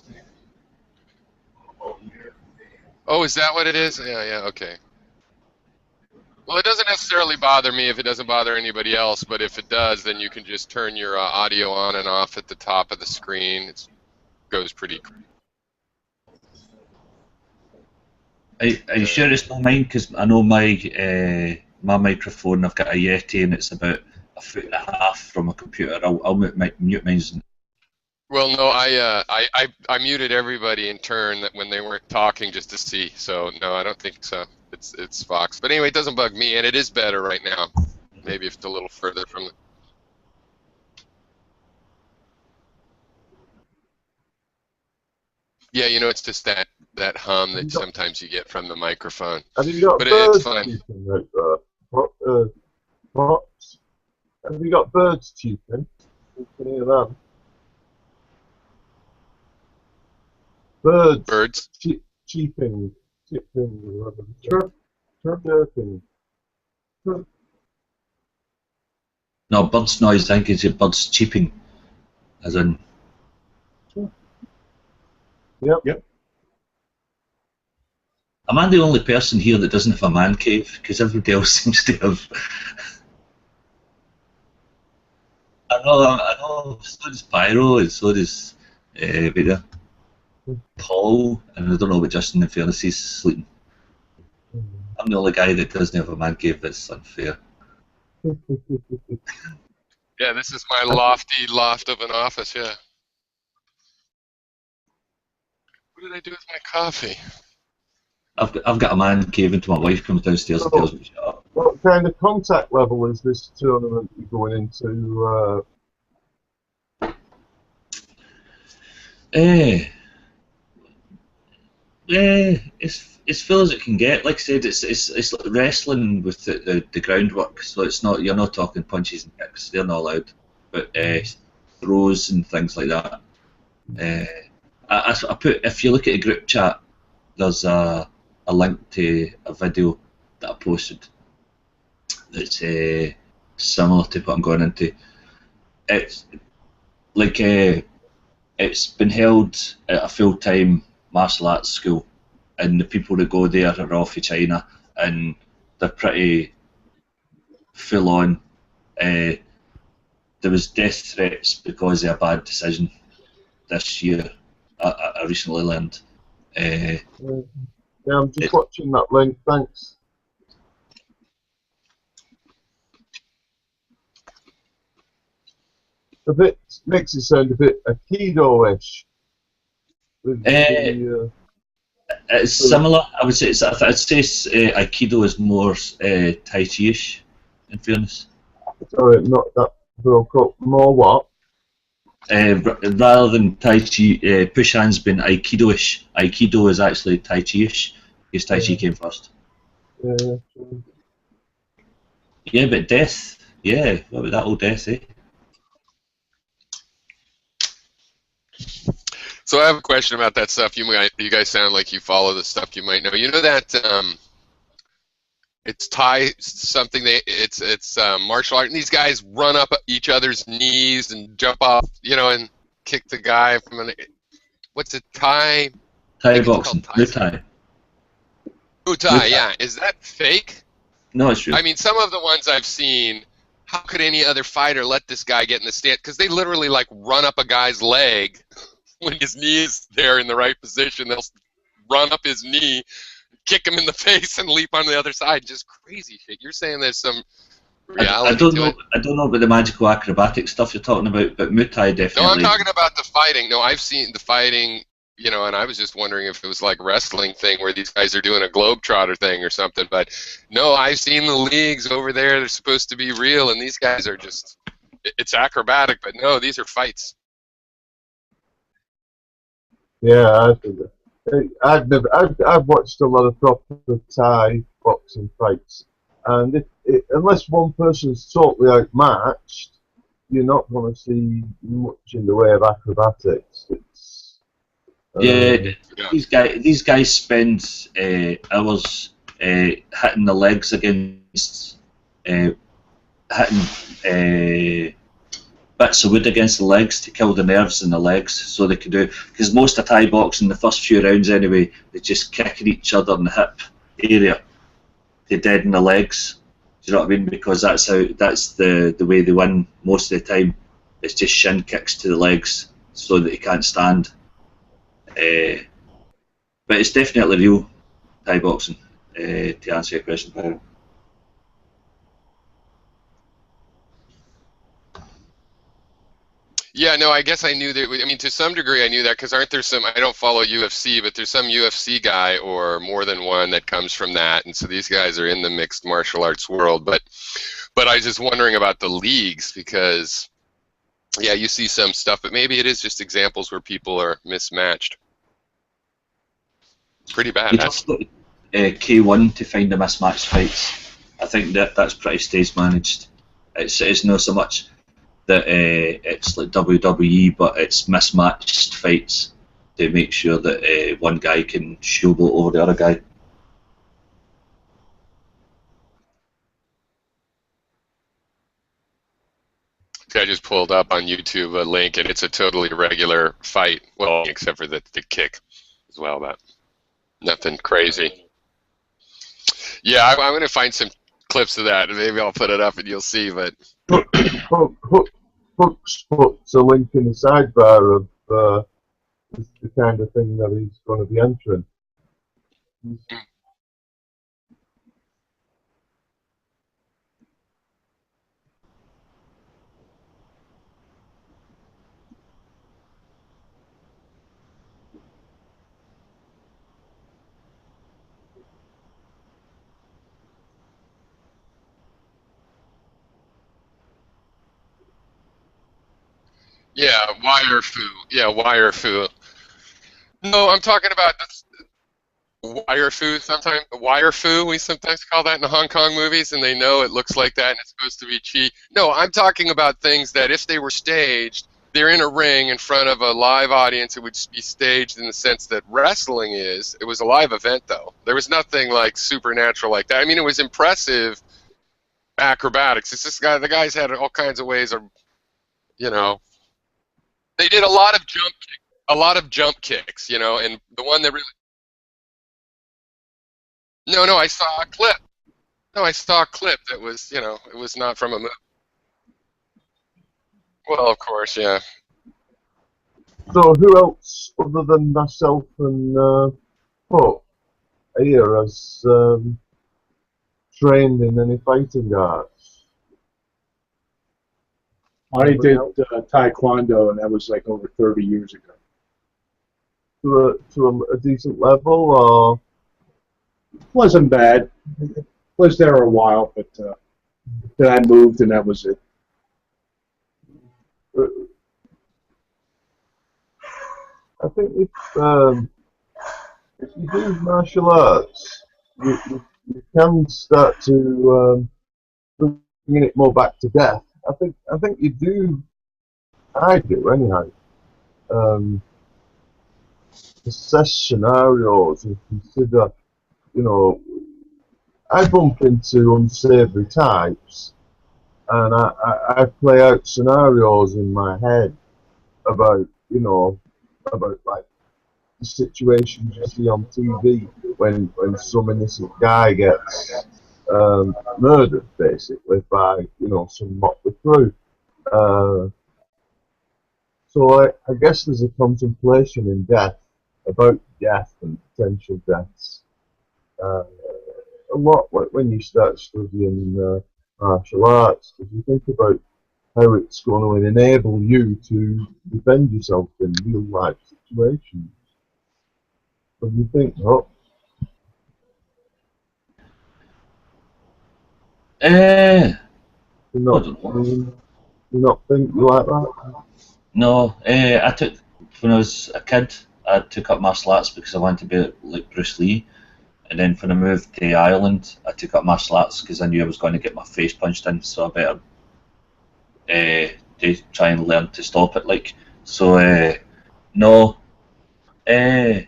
Oh, is that what it is? Yeah, okay. Well, it doesn't necessarily bother me if it doesn't bother anybody else, but if it does, then you can just turn your audio on and off at the top of the screen. It goes pretty. Are you sure it's not mine? Because I know my microphone, I've got a Yeti and it's about 1.5 feet from a computer. I'll mute mine. Well, no, I muted everybody in turn when they weren't talking just to see. So no, I don't think so. It's Fox. But anyway, it doesn't bug me, and it is better right now. Maybe if it's a little further from the. Yeah, it's just that hum that sometimes you get from the microphone. Have you got but birds it's fine. cheeping right there? Fox? Have you got birds cheeping? You can hear them. Birds. Cheeping. Chirping. No, birds noise. I think it's birds cheeping, as in. Yep. Am I the only person here that doesn't have a man cave? Because everybody else seems to have. I know. So does Pyro, and so does Veda. Paul, and I don't know about Justin. In fairness, he's sleeping. I'm the only guy that doesn't have a man cave. That's unfair. Yeah, this is my lofty loft of an office. Yeah. What did I do with my coffee? I've got a man cave until my wife comes downstairs and tells me to shut up. What kind of contact level is this tournament you're going into? It's full as it can get. Like I said, it's like wrestling with the groundwork. So it's not, you're not talking punches and kicks. They're not allowed. But throws and things like that. I put, if you look at the group chat, there's a link to a video that I posted that's similar to what I'm going into. It's like it's been held at a full-time martial arts school, and the people that go there are all from China, and they're pretty full on. There was death threats because of a bad decision this year. I recently learned. Yeah, I'm just watching that link. Thanks. A bit makes it sound a bit Aikido-ish. It's similar. I would say. I'd say Aikido is more Tai Chi-ish. In fairness. Sorry, not that broke up. More what? Rather than Tai Chi, push hands been Aikido-ish. Aikido is actually Tai Chi-ish, because Tai Chi came first. Yeah. Yeah, but death. Yeah, what about that old death, eh? So I have a question about that stuff. You guys sound like you follow the stuff you might know. You know that it's Thai something. It's martial art, and these guys run up each other's knees and jump off, and kick the guy from an. What's it? Thai boxing. Muay Thai. Muay Thai. Yeah. Is that fake? No, it's true. I mean, some of the ones I've seen. How could any other fighter let this guy get in the stand? Because they literally like run up a guy's leg. When his knee is there in the right position, they'll run up his knee, kick him in the face, and leap on the other side. Just crazy shit. You're saying there's some reality I don't to know. it? I don't know about the magical acrobatic stuff you're talking about, but Muay Thai definitely. No, I'm talking about the fighting. No, I've seen the fighting, and I was just wondering if it was like wrestling thing where these guys are doing a globetrotter thing or something. But no, I've seen the leagues over there. They're supposed to be real, and these guys are just, it's acrobatic, but no, these are fights. Yeah, I've watched a lot of proper Thai boxing fights, and unless one person's totally outmatched, you're not going to see much in the way of acrobatics. These guys spend hours hitting the legs against hitting bits of wood against the legs to kill the nerves in the legs, so they can do, because most of Thai boxing, the first few rounds anyway, they just kicking each other in the hip area to deaden the legs. Do you know what I mean? Because that's the way they win most of the time. It's just shin kicks to the legs so that they can't stand. But it's definitely real Thai boxing. To answer your question, Paul. Yeah, no, I guess I knew that. I mean, to some degree, I knew that because aren't there some? I don't follow UFC, but there's some UFC guy or more than one that comes from that, and so these guys are in the mixed martial arts world. But I was just wondering about the leagues because, yeah, you see some stuff, but maybe it is just examples where people are mismatched. Pretty bad. You just got K1 to find the mismatched fights. I think that's pretty stage managed. It's not so much that it's like WWE, but it's mismatched fights to make sure that one guy can showboat over the other guy. I just pulled up on YouTube a link, and it's a totally regular fight. Well, except for the kick as well, but nothing crazy. Yeah, I'm going to find some clips of that, and maybe I'll put it up and you'll see. But Hook's puts a link in the sidebar of the kind of thing that he's going to be entering. yeah, wire fu. Yeah, wire fu. No, I'm talking about wire fu. Sometimes wire fu. We sometimes call that in the Hong Kong movies, and they know it looks like that, and it's supposed to be chi. No, I'm talking about things that if they were staged, they're in a ring in front of a live audience. It would be staged in the sense that wrestling is. It was a live event, though. There was nothing like supernatural like that. I mean, it was impressive acrobatics. It's this guy. The guys had all kinds of ways of, they did a lot of jump kicks, and the one that really No, no, I saw a clip. No, I saw a clip that was, you know, it was not from a movie. Well, of course, yeah. So who else other than myself and Puck here has trained in any fighting arts? I Anybody did else? taekwondo, and that was like over 30 years ago. To a decent level, or Wasn't bad. Was there a while, but then I moved, and that was it. I think if you do martial arts, you can start to bring it more back to death. I think you do. I do anyhow. Um, Assess scenarios and consider. You know, I bump into unsavory types, and I play out scenarios in my head about about like the situations you see on TV when some innocent guy gets murdered, basically by some motley crew. Uh, so I guess there's a contemplation in death about death and potential deaths. Uh, a lot when you start studying martial arts, because you think about how it's going to enable you to defend yourself in real life situations. What do you think? Oh, you I not don't know. you not think like that? No, I took when I was a kid. I took up martial arts because I wanted to be like Bruce Lee, and then when I moved to Ireland, I took up martial arts because I knew I was going to get my face punched in, so I better to try and learn to stop it. Like so, no, uh,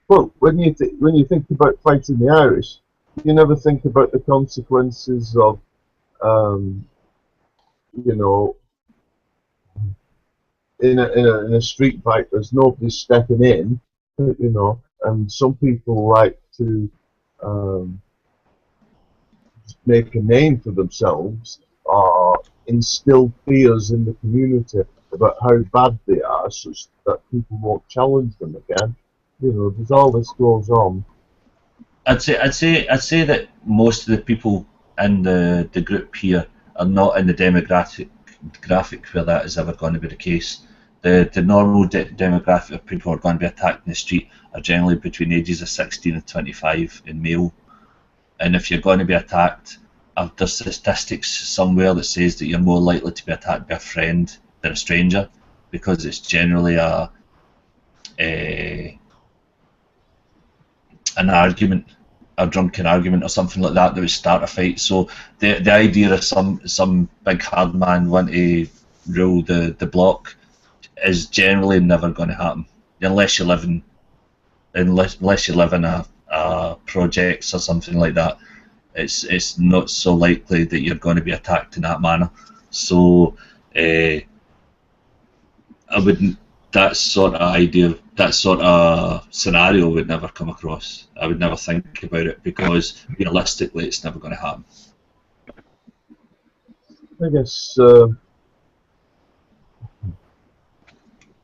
Well, when you think about fighting the Irish, you never think about the consequences of um, you know in a street fight. There's nobody stepping in, and some people like to um, make a name for themselves or instill fears in the community about how bad they are, such that people won't challenge them again. There's all this goes on. I'd say that most of the people in the group here are not in the demographic where that is ever going to be the case. The normal demographic of people who are going to be attacked in the street are generally between the ages of 16 and 25 and male. And if you're going to be attacked, there's statistics somewhere that says that you're more likely to be attacked by a friend than a stranger, because it's generally an argument, a drunken argument or something like that would start a fight. So the idea of some big hard man wanting to rule the block is generally never going to happen unless you live in a projects or something like that. It's not so likely that you're going to be attacked in that manner. So I wouldn't. That sort of idea, that sort of scenario would never come across. I would never think about it because realistically, it's never going to happen. I guess.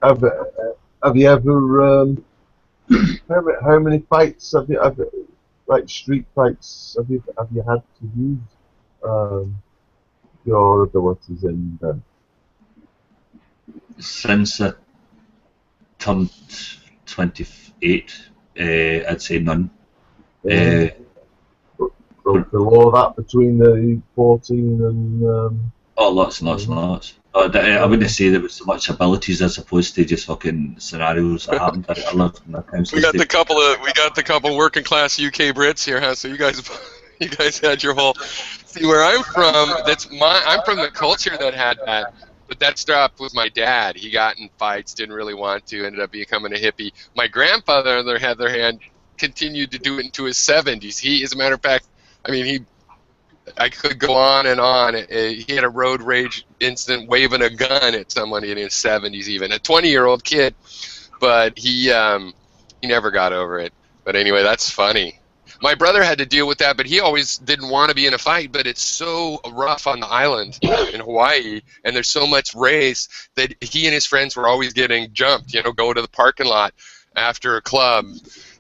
Have you ever? How many fights have like street fights have you had to use your abilities in them? Since I turned 28, I'd say none. Below that, between the 14 and Oh, lots and lots and lots. I wouldn't say there was so much abilities as opposed to just fucking scenarios that happened. I lived in a council We got estate. the couple working class UK Brits here, huh? So you guys had your whole. See where I'm from. I'm from the culture that had that. But that stopped with my dad. He got in fights, didn't really want to, ended up becoming a hippie. My grandfather, on the other hand, continued to do it into his 70s. As a matter of fact, I could go on and on. He had a road rage incident waving a gun at someone in his 70s, even a 20-year-old kid. But he He never got over it. But anyway, that's funny. My brother had to deal with that, but he always didn't want to be in a fight. But it's so rough on the island in Hawaii, and there's so much race that he and his friends were always getting jumped. You know, go to the parking lot after a club.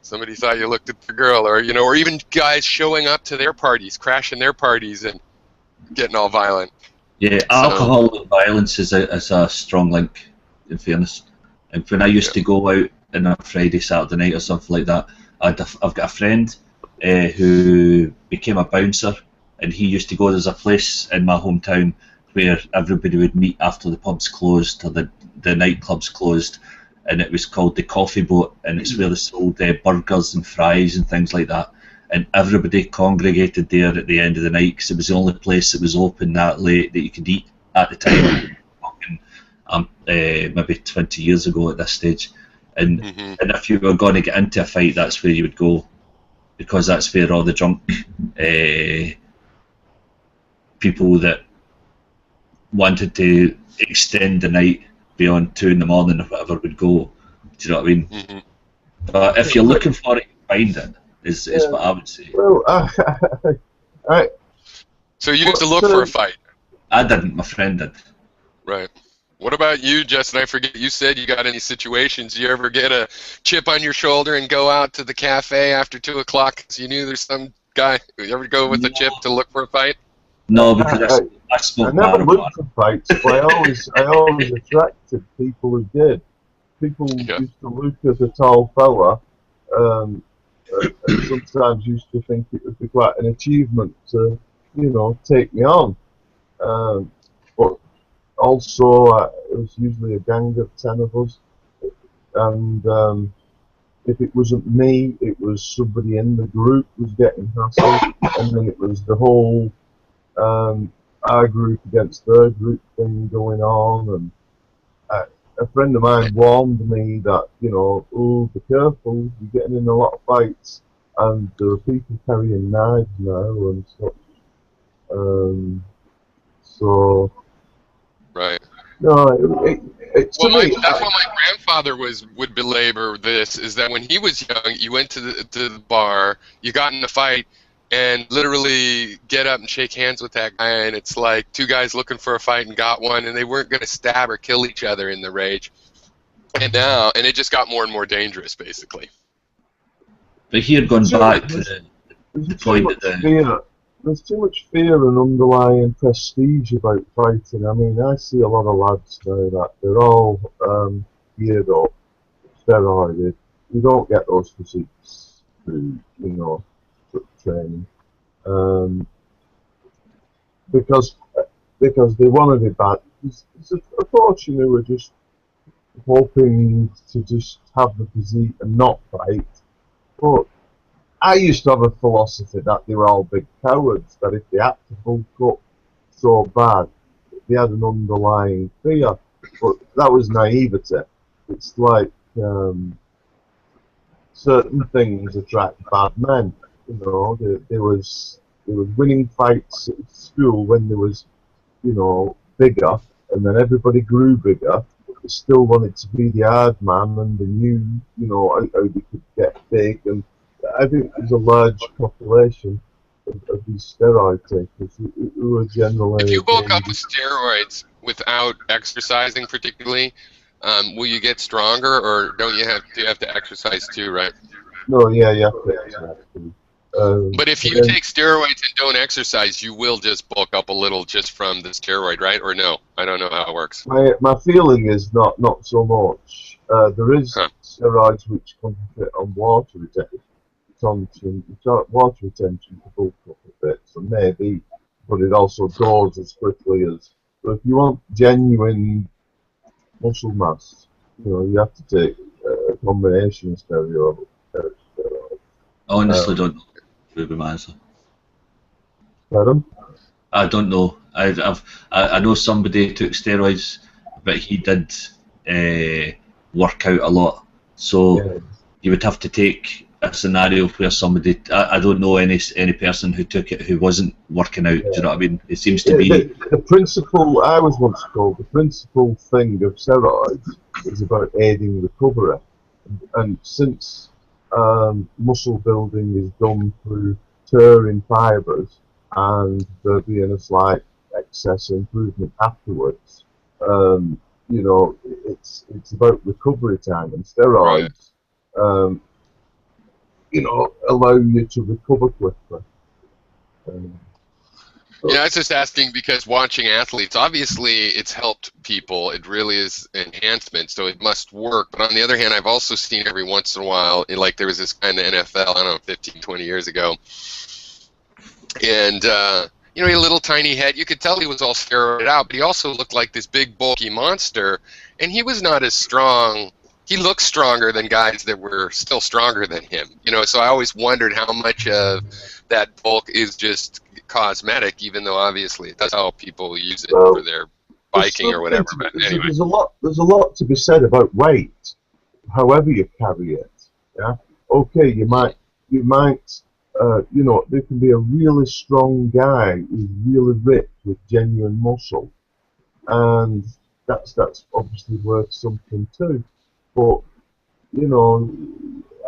Somebody thought you looked at the girl, or you know, or even guys showing up to their parties, crashing their parties, and getting all violent. Yeah, alcohol and violence is a strong link, in fairness. And when I used to go out on a Friday, Saturday night or something like that, I've got a friend who became a bouncer, and he used to go, there's a place in my hometown where everybody would meet after the pubs closed or the nightclubs closed, and it was called the Coffee Boat, and it's where they sold burgers and fries and things like that. And everybody congregated there at the end of the night because it was the only place that was open that late that you could eat at the time. Maybe 20 years ago at this stage. And if you were going to get into a fight, that's where you would go, because that's where all the drunk people that wanted to extend the night beyond 2 in the morning or whatever would go. Do you know what I mean? But if you're looking for it, you find it. Is what I would say. Well, so you used to look for a fight? I didn't. My friend did. Right. What about you, Justin? I forget, you said you got any situations. You ever get a chip on your shoulder and go out to the cafe after 2 o'clock because you knew there's some guy? You ever go with a chip to look for a fight? No, because I spoke I never looked for fights, but I always attracted people who did. People used to look at a tall fella. And sometimes used to think it would be quite an achievement to, you know, take me on. But also, it was usually a gang of 10 of us, and if it wasn't me, it was somebody in the group was getting hassled, and then it was the whole our group against their group thing going on. And a friend of mine warned me that, you know, oh, be careful, you're getting in a lot of fights, and there are people carrying knives now and such. So, right. No, that's what my grandfather would belabor this, is that when he was young, you went to the bar, you got in a fight, and literally get up and shake hands with that guy, and it's like two guys looking for a fight and got one, and they weren't going to stab or kill each other in the rage. And it just got more and more dangerous, basically. But here, going back to the point that there's too much fear and underlying prestige about fighting. I mean, I see a lot of lads now that they're all geared up, steroided. You don't get those physiques through, you know, training, because they want to be bad. There's a portion who are just hoping to just have the physique and not fight. But I used to have a philosophy that they were all big cowards, that if they had to bulk up so bad, they had an underlying fear. But that was naivety. It's like certain things attract bad men. You know, there was winning fights at school when there was, you know, bigger, and then everybody grew bigger. They still wanted to be the hard man, and they knew, you know, how they could get big. And I think there's a large population of these steroid takers who are generally. If you bulk up with steroids without exercising, particularly, will you get stronger, or do you have to exercise too? Right. No, yeah, you have to exercise too. But if you take steroids and don't exercise, you will just bulk up a little just from the steroid, right? Or no? I don't know how it works. My feeling is not so much. There is steroids which concentrate on water retention. Water retention to bulk up a bit, so maybe, but it also goes as quickly as. But if you want genuine muscle mass, you know, you have to take a combination of steroids. I honestly don't know. Would be my answer. Pardon? I don't know. I know somebody took steroids, but he did work out a lot. So you would have to take a scenario where somebody. I don't know any person who took it who wasn't working out. Do you know what I mean? It seems to be the principle. I was once told the principal thing of steroids is about aiding recovery, and since muscle building is done through tearing fibres and there being a slight excess improvement afterwards. You know, it's about recovery time, and Right. steroids, you know, allow you to recover quickly. Yeah, I was just asking because watching athletes, obviously it's helped people. It really is enhancement, so it must work. But on the other hand, I've also seen every once in a while, like there was this guy in the NFL, I don't know, 15, 20 years ago, and you know, he had a little tiny head. You could tell he was all steroided out, but he also looked like this big bulky monster, and he was not as strong. He looked stronger than guys that were still stronger than him. You know, so I always wondered how much of that bulk is just cosmetic, even though obviously that's how people use it for their biking or whatever. But anyway, There's a lot to be said about weight, however you carry it. Yeah. Okay, you might, you know, there can be a really strong guy who's really ripped with genuine muscle, and that's obviously worth something too. But you know,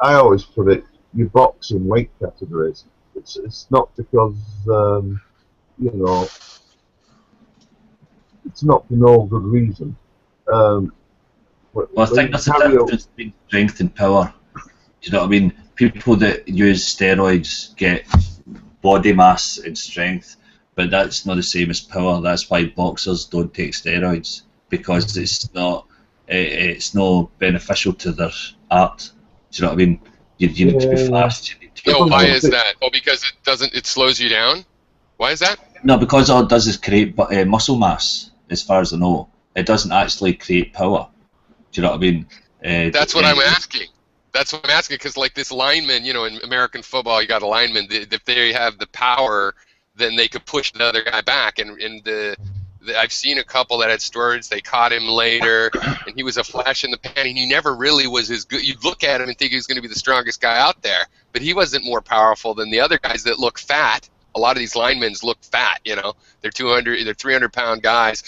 I always put it, you box in weight categories. It's not because you know, it's not for no good reason. Well, I think there's a difference between strength and power. Do you know what I mean? People that use steroids get body mass and strength, but that's not the same as power. That's why boxers don't take steroids, because it's not beneficial to their art. Do you know what I mean? You need to be fast. You need to no, why is that? Oh, because it slows you down? Why is that? No, because all it does is create muscle mass, as far as I know. It doesn't actually create power. Do you know what I mean? That's what I'm asking. That's what I'm asking, because like this lineman, you know, in American football, you got a lineman. If they have the power, then they could push the other guy back. And I've seen a couple that had steroids. They caught him later, and he was a flash in the pan, and he never really was as good. You'd look at him and think he was going to be the strongest guy out there, but he wasn't more powerful than the other guys that look fat. A lot of these linemen look fat, you know. They're 300-pound guys.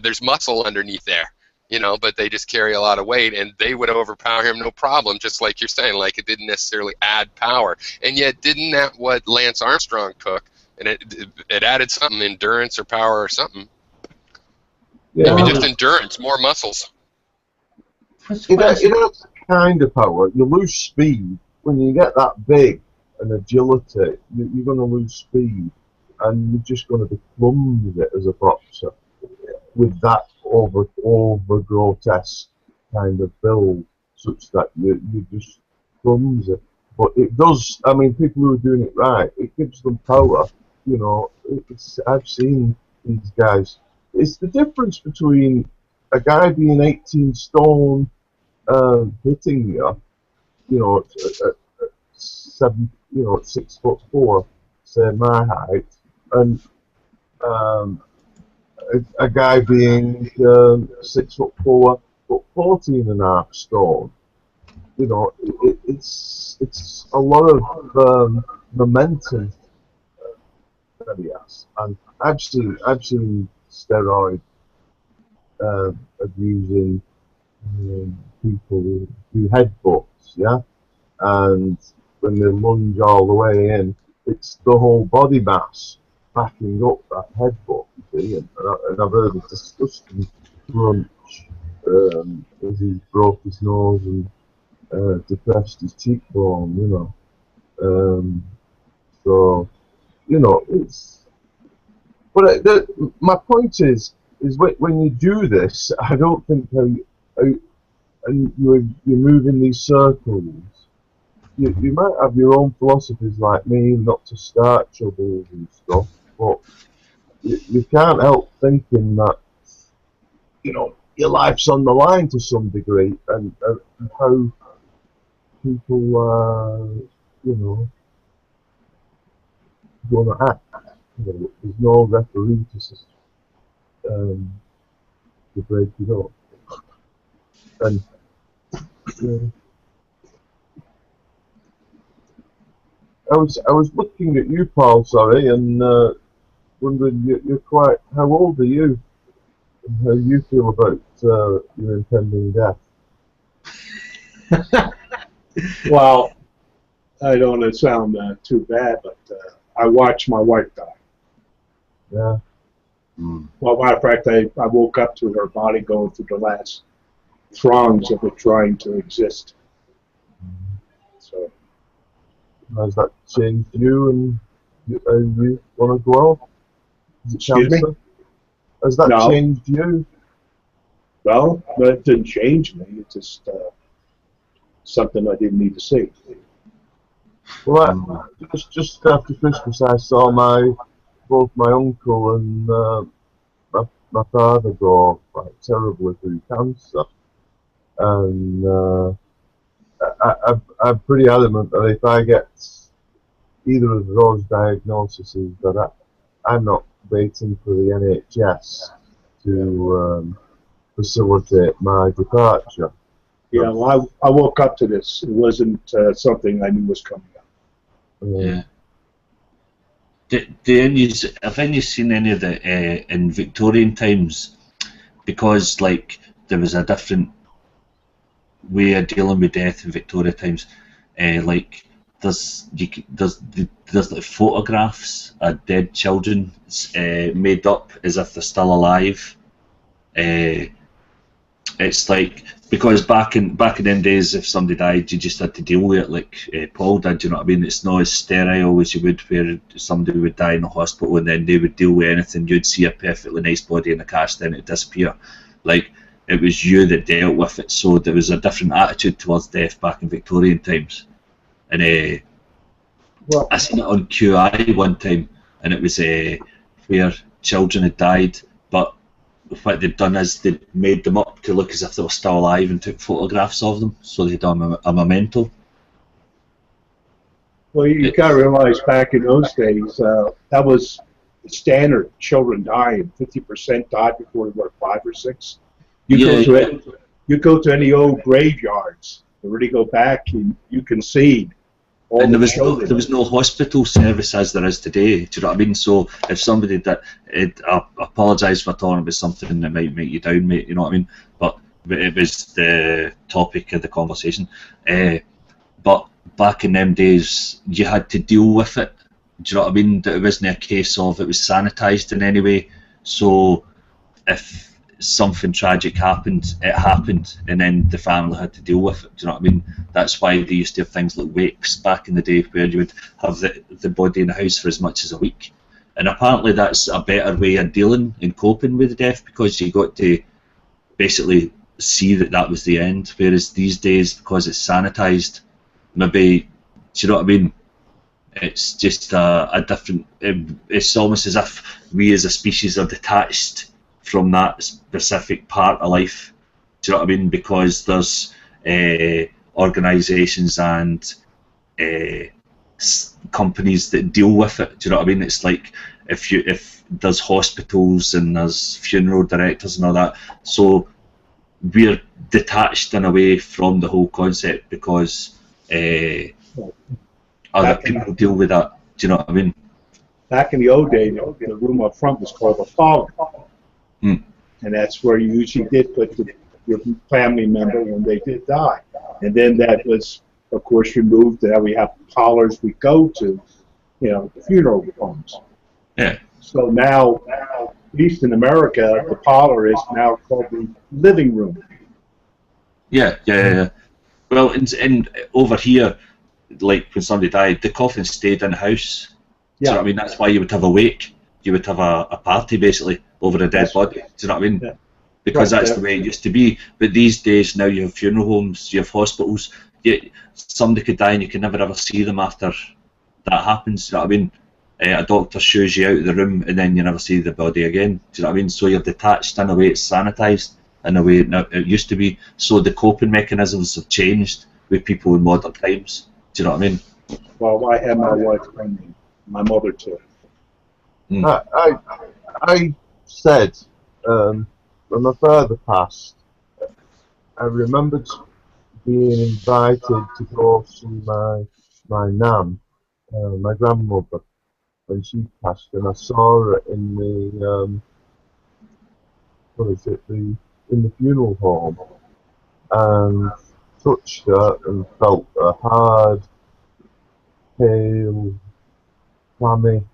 There's muscle underneath there, you know, but they just carry a lot of weight, and they would overpower him no problem, just like you're saying. Like, it didn't necessarily add power. And yet, didn't that what Lance Armstrong took? And it added something, endurance or power or something. Yeah. Maybe just endurance, more muscles. It has kind of power. You lose speed when you get that big and agility. You're going to lose speed, and you're just going to be clumsy as a boxer with that over grotesque kind of build, such that you just clumsy. But it does. I mean, people who are doing it right, it gives them power. You know, I've seen these guys. It's the difference between a guy being 18 stone, hitting you, you know, at 6'4", say my height, and a guy being 6'4", but 14.5 stone. You know, it's a lot of momentum that he has, and I've seen steroid abusing people who do headbutts, yeah, and when they lunge all the way in, it's the whole body mass backing up that headbutt, you see, and I've heard a disgusting crunch as he broke his nose and depressed his cheekbone, you know. So, you know, it's. But my point is when you do this, I don't think and you're moving these circles. You might have your own philosophies like me, not to start troubles and stuff, but you can't help thinking that, you know, your life's on the line to some degree, and how people, you know, going to act. You know, there's no referee to break it up. And I was looking at you, Paul. Sorry, and wondering you're quite. How old are you? And how you feel about your impending death? Well, I don't want to sound too bad, but I watched my wife die. Yeah. Mm. Well, matter of fact, I woke up to her body going through the last throngs of it trying to exist. So, Has that changed you and you want to go? Is it excuse me? cancer? Has that No. changed you? Well, but it didn't change me. It's just something I didn't need to see. Well, Mm. just after Christmas, I saw both my uncle and my father go like terribly through cancer, and I'm pretty adamant that if I get either of those diagnoses, that I'm not waiting for the NHS to facilitate my departure. Yeah, well, I woke up to this. It wasn't something I knew was coming up. Yeah. Have any seen any of the in Victorian times? Because like there was a different way of dealing with death in Victoria times. Like there's like photographs of dead children made up as if they're still alive. It's like because back in them days, if somebody died, you just had to deal with it like Paul did. You know what I mean? It's not as sterile as you would where somebody would die in the hospital and then they would deal with anything. You'd see a perfectly nice body in a cast, then it'd disappear. Like it was you that dealt with it. So there was a different attitude towards death back in Victorian times. And Well, I seen it on QI one time, and it was where children had died, but what they'd done is they'd made them up to look as if they were still alive and took photographs of them, so they'd done a memento. well, you got to realize back in those days, that was the standard. Children dying. 50% died before they were 5 or 6. You go to any old graveyards, you really go back, and you can see all And the there children. was no hospital service as there is today. Do you know what I mean? So if somebody I apologise for talking about something that might make you down, mate. You know what I mean? But it was the topic of the conversation. But back in them days, you had to deal with it. Do you know what I mean? That it wasn't a case of it was sanitised in any way. So if something tragic happened, it happened, and then the family had to deal with it. Do you know what I mean? That's why they used to have things like wakes back in the day, where you would have the body in the house for as much as a week. And apparently, that's a better way of dealing and coping with the death because you got to basically see that was the end. Whereas these days, because it's sanitised, maybe, do you know what I mean? It's just a different. It's almost as if we as a species are detached from that specific part of life. Do you know what I mean? Because there's organisations and companies that deal with it. Do you know what I mean? It's like if there's hospitals and there's funeral directors and all that. So we're detached in a way from the whole concept because other people deal with that. Do you know what I mean? Back in the old days, the room up front was called a parlor. Hmm. And that's where you usually did put your family member when they did die. And then that was, of course, removed. Now we have parlors we go to, the funeral homes. Yeah. So now, at least in America, the parlor is now called the living room. Yeah. Well, and over here, like when somebody died, the coffin stayed in the house. Do you know what I mean? That's why you would have a wake. You would have a party basically over a dead body. Do you know what I mean? Yeah. Because that's the way it used to be. But these days now you have funeral homes, you have hospitals. Somebody could die and you can never ever see them after that happens. Do you know what I mean? A doctor shows you out of the room and then you never see the body again. Do you know what I mean? So you're detached in a way, it's sanitised in a way it used to be. So the coping mechanisms have changed with people in modern times. Do you know what I mean? Well, I had my wife and my mother too. I said when my father passed, I remembered being invited to go see my nan, my grandmother, when she passed, and I saw her in the what is it, in the funeral home, and touched her and felt a hard, pale, clammy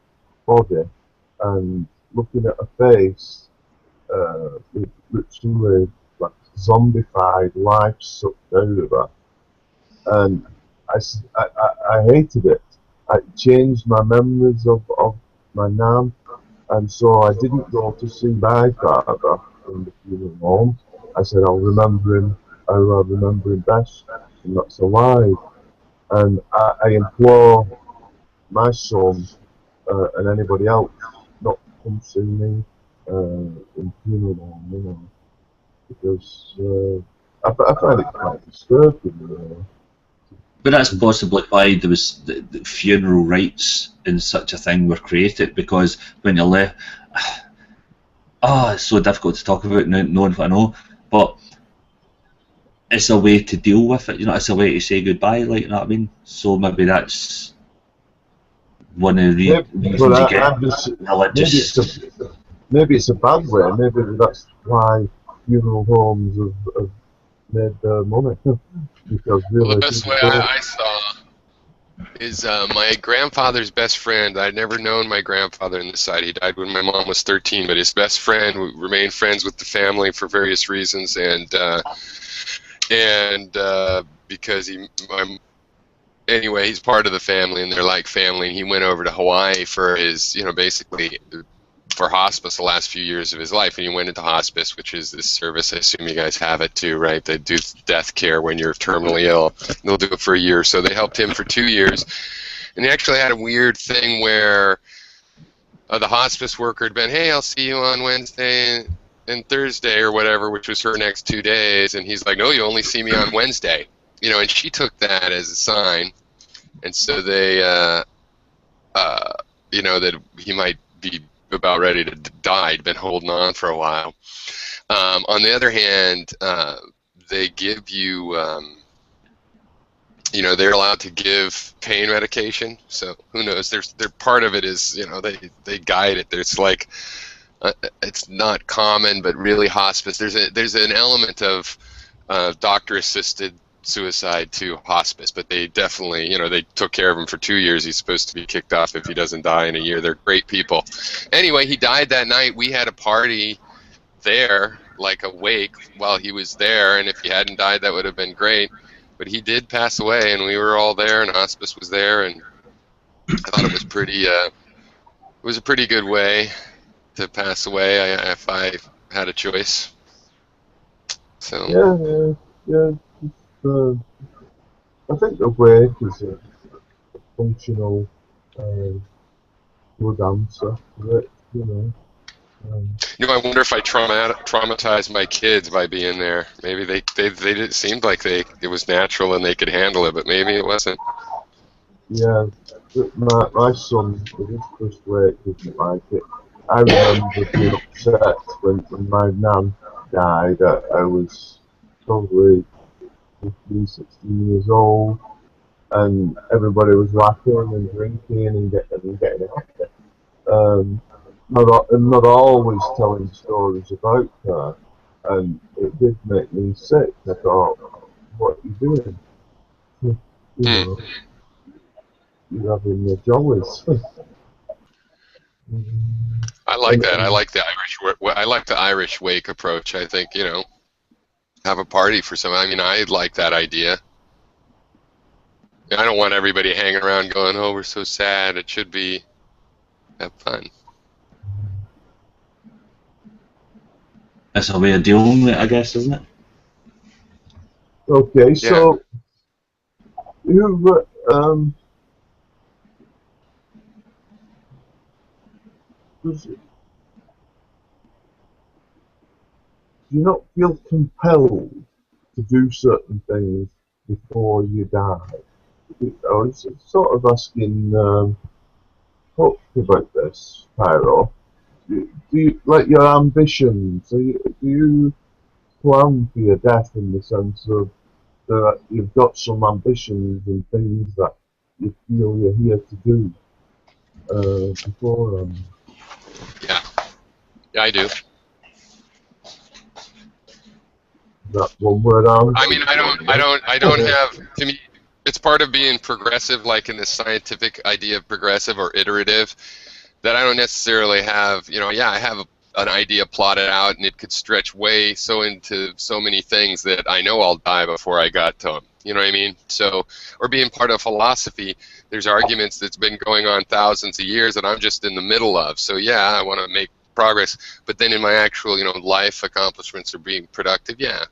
body, and looking at her face, it literally like zombified, life sucked out of her, and I hated it. It changed my memories of my nan, and so I didn't go to see my father in the funeral home. I said I'll remember him how I remember him best, and that's alive. And I implore my son and anybody else not to come see me in funeral home, you know, because I find it quite disturbing, you know. But that's possibly why there was the funeral rites and such a thing were created, because when you're left, it's so difficult to talk about knowing what I know, but it's a way to deal with it, you know, it's a way to say goodbye, like, you know what I mean? So maybe that's one of the reasons you get religious. Maybe it's a bad way, maybe that's why funeral homes have made their money, because Well, the really best way I saw is my grandfather's best friend. I'd never known my grandfather on this side. He died when my mom was 13, but his best friend remained friends with the family for various reasons, and because anyway, he's part of the family, and they're like family. And he went over to Hawaii for his, you know, basically for hospice the last few years of his life, and he went into hospice, which is this service. I assume you guys have it too, right? They do death care when you're terminally ill. They'll do it for a year. So they helped him for 2 years, and he actually had a weird thing where the hospice worker had been, hey, I'll see you on Wednesday and Thursday or whatever, which was her next 2 days, and he's like, no, you only see me on Wednesday, you know, and she took that as a sign, and so they, you know, that he might be about ready to die. He'd been holding on for a while. On the other hand, they give you, you know, they're allowed to give pain medication. So who knows? Their part of it is, you know, they guide it. There's like, it's not common, but really hospice. There's an element of doctor-assisted suicide to hospice, but they definitely, you know, they took care of him for 2 years. He's supposed to be kicked off if he doesn't die in a year. They're great people. Anyway, he died that night. We had a party there, like a wake while he was there, and if he hadn't died, that would have been great. But he did pass away, and we were all there, and hospice was there, and I thought it was pretty. It was a pretty good way to pass away if I had a choice. So yeah. I think the wake is a functional, good answer to it, you know. You know, I wonder if I traumatized my kids by being there. Maybe they it seemed like it was natural and they could handle it, but maybe it wasn't. Yeah, my son, with his first wake, didn't like it. I remember being upset when my nan died. I was probably 15, 16 years old, and everybody was laughing and drinking and getting happy. Not always telling stories about her, and it did make me sick. I thought, what are you doing? You know, you're having your jollies. I like that. I like the Irish wake approach. I think, you know, have a party for some. I mean, I like that idea. I don't want everybody hanging around going, "Oh, we're so sad." It should be have fun. That's a way of dealing with it, I guess, isn't it? Okay, so you do you not feel compelled to do certain things before you die? I was sort of asking Hook about this, Pyro. Do you like your ambitions? Do you plan for your death in the sense of that you've got some ambitions and things that you feel you're here to do before? Yeah, I do. That one word answer. I mean, I don't have, to me, it's part of being progressive, like in this scientific idea of progressive or iterative, that I don't necessarily have, yeah, I have an idea plotted out and it could stretch way so into so many things that I know I'll die before I got to them. You know what I mean? So, or being part of philosophy, there's arguments that's been going on thousands of years that I'm just in the middle of. So yeah, I want to make progress, but then in my actual, life accomplishments or being productive, yeah.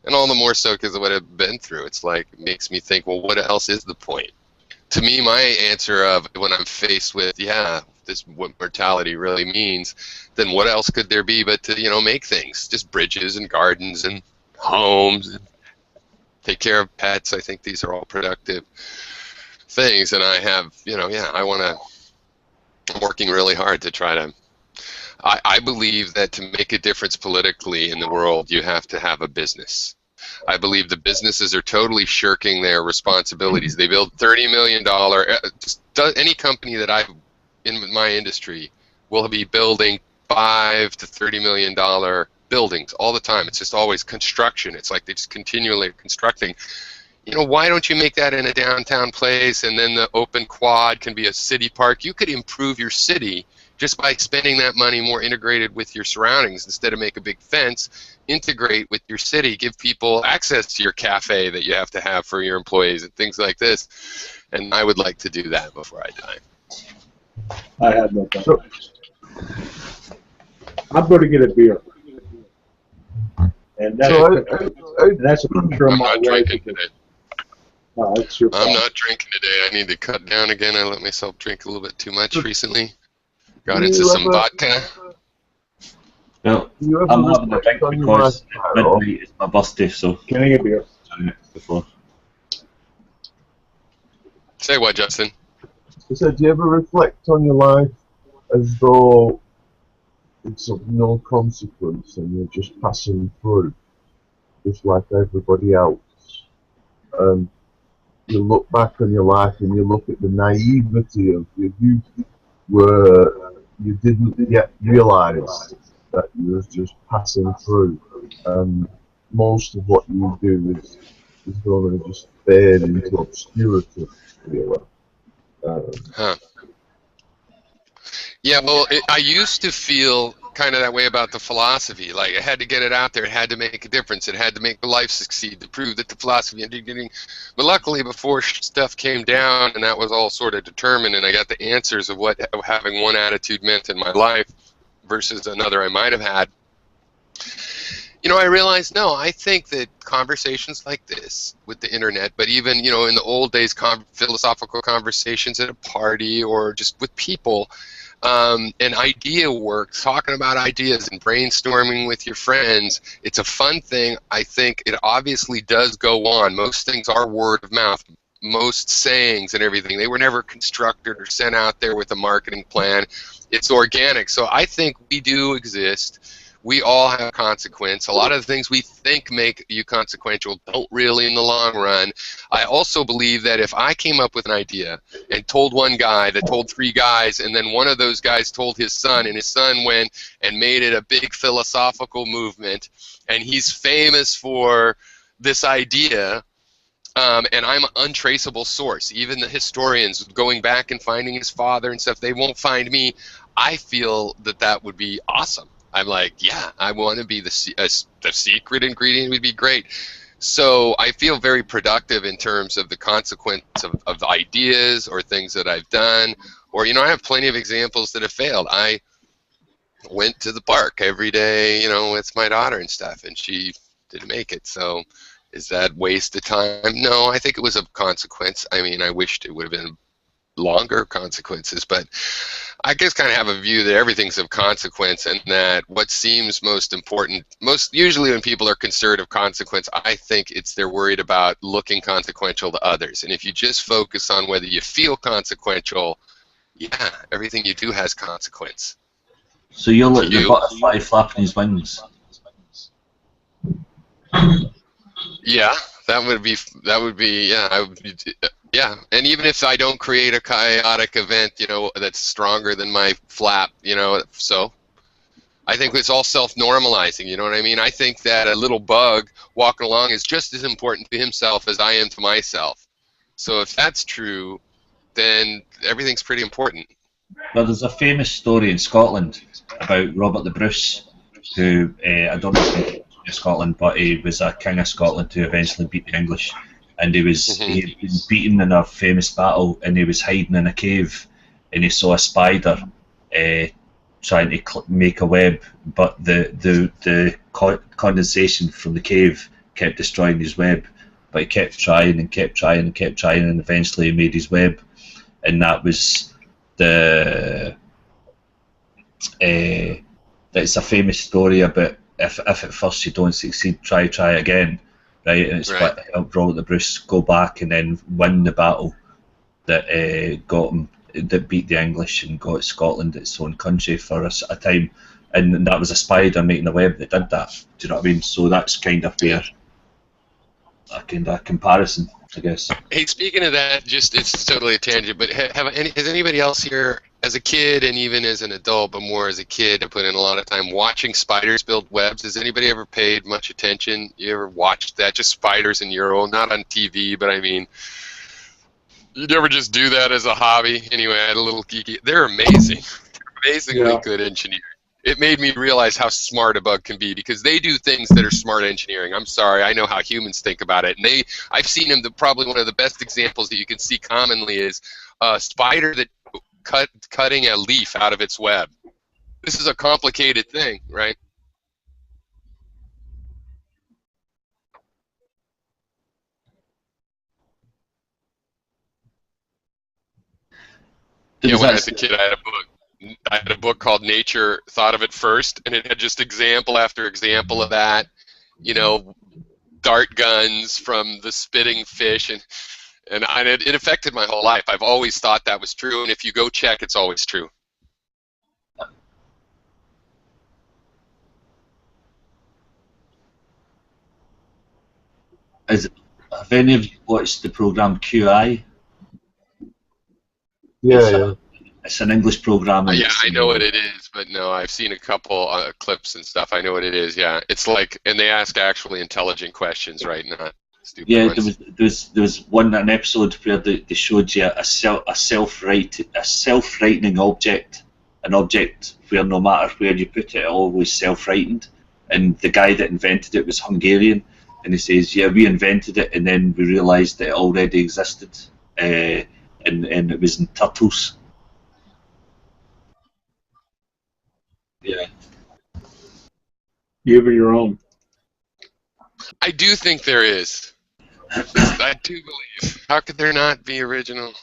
And all the more so because of what I've been through. It's like, it makes me think, well, what else is the point? To me, my answer of when I'm faced with, yeah, this what mortality really means, then what else could there be but to, make things, just bridges and gardens and homes and take care of pets. I think these are all productive things, and I have, yeah, I'm working really hard to try to, I believe that to make a difference politically in the world, you have to have a business. I believe the businesses are totally shirking their responsibilities. They build $30 million, any company that I've, in my industry, will be building $5 to $30 million buildings all the time. It's just always construction. It's like they just continually constructing. Why don't you make that in a downtown place, and then the open quad can be a city park? You could improve your city just by spending that money more integrated with your surroundings. Instead of make a big fence, integrate with your city, give people access to your cafe that you have to have for your employees and things like this. And I would like to do that before I die. I had no problem. I'm going to get a beer. And that's a picture of I'm my not wife. drinking today. No, that's your I'm problem. not drinking today. I need to cut down again. I let myself drink a little bit too much recently. Got Do into you some ever- vodka. Well, Do you ever I'm having a drink reflect on your because lifestyle? midnight is my birthday, so Can I get a beer? before. Say what, Justin? I said, do you ever reflect on your life as though it's of no consequence and you're just passing through, just like everybody else? You look back on your life and you look at the naivety of your youth, where you didn't yet realise that you was just passing through, and most of what you do is going to just fade into obscurity, really. Huh. Yeah, well, I used to feel kind of that way about the philosophy. Like, I had to get it out there. It had to make a difference. It had to make the life succeed, to prove that the philosophy and getting. But luckily, before stuff came down and that was all sort of determined, and I got the answers of what having one attitude meant in my life versus another I might have had, I realized, no, I think that conversations like this with the internet, but even, in the old days, philosophical conversations at a party or just with people, and idea work, talking about ideas and brainstorming with your friends, it's a fun thing. I think it obviously does go on. Most things are word of mouth. Most sayings and everything, they were never constructed or sent out there with a marketing plan. It's organic. So I think we do exist. We all have consequence. A lot of the things we think make you consequential don't really in the long run. I also believe that if I came up with an idea and told one guy that told three guys, and then one of those guys told his son, and his son went and made it a big philosophical movement, and he's famous for this idea, and I'm an untraceable source. Even the historians going back and finding his father and stuff, they won't find me. I feel that that would be awesome. I'm like, yeah, I want to be the secret ingredient would be great. So I feel very productive in terms of the consequence of ideas or things that I've done. Or, I have plenty of examples that have failed. I went to the park every day, with my daughter and stuff, and she didn't make it. So is that waste of time? No, I think it was a consequence. I mean, I wished it would have been longer consequences, but I guess kind of have a view that everything's of consequence, and that what seems most important, usually when people are concerned of consequence, I think it's they're worried about looking consequential to others. And if you just focus on whether you feel consequential, yeah, everything you do has consequence. So you're like the butterfly flapping his wings. Yeah, that would be, yeah, I would be, yeah. And even if I don't create a chaotic event, that's stronger than my flap, so I think it's all self-normalizing, you know what I mean? I think that a little bug walking along is just as important to himself as I am to myself. So if that's true, then everything's pretty important. Well, there's a famous story in Scotland about Robert the Bruce, who I don't know if he's from Scotland, but he was a king of Scotland who eventually beat the English, and he had been beaten in a famous battle, and he was hiding in a cave, and he saw a spider trying to make a web, but the condensation from the cave kept destroying his web, but he kept trying and kept trying and kept trying, and eventually he made his web, and that was the it's a famous story about if at first you don't succeed, try again, right? And it's what helped Robert the Bruce go back and then win the battle that got him, that beat the English and got Scotland its own country for a time, and that was a spider making a web that did that. Do you know what I mean? So that's kind of where a kind of comparison, I guess. Hey, speaking of that, it's totally a tangent, but has anybody else here, as a kid and even as an adult, but more as a kid, I put in a lot of time watching spiders build webs? Has anybody ever paid much attention? You ever watched that? Just spiders in Euro, not on TV, but I mean, you'd ever just do that as a hobby? Anyway, I had a little geeky. They're amazing. They're amazingly good engineers. It made me realize how smart a bug can be, because they do things that are smart engineering. I'm sorry, I know how humans think about it, and I've seen them. Probably one of the best examples that you can see commonly is a spider that cutting a leaf out of its web. This is a complicated thing, right? Yeah, when I was a kid, I had a book. I had a book called Nature Thought of It First, and it had just example after example of that. You know, dart guns from the spitting fish, and it affected my whole life. I've always thought that was true, and if you go check, it's always true. Have any of you watched the program QI? Yeah. It's an English program. Yeah, I know what it is, but no, I've seen a couple clips and stuff. I know what it is. Yeah, it's like, and they ask actually intelligent questions, right? Not stupid ones. There was an episode where they showed you a self-writing object, an object where no matter where you put it, it always self-writing. And the guy that invented it was Hungarian, and he says, "Yeah, we invented it, and then we realised that it already existed, and it was in turtles." Yeah. You have your own. I do think there is. I do believe. How could there not be original?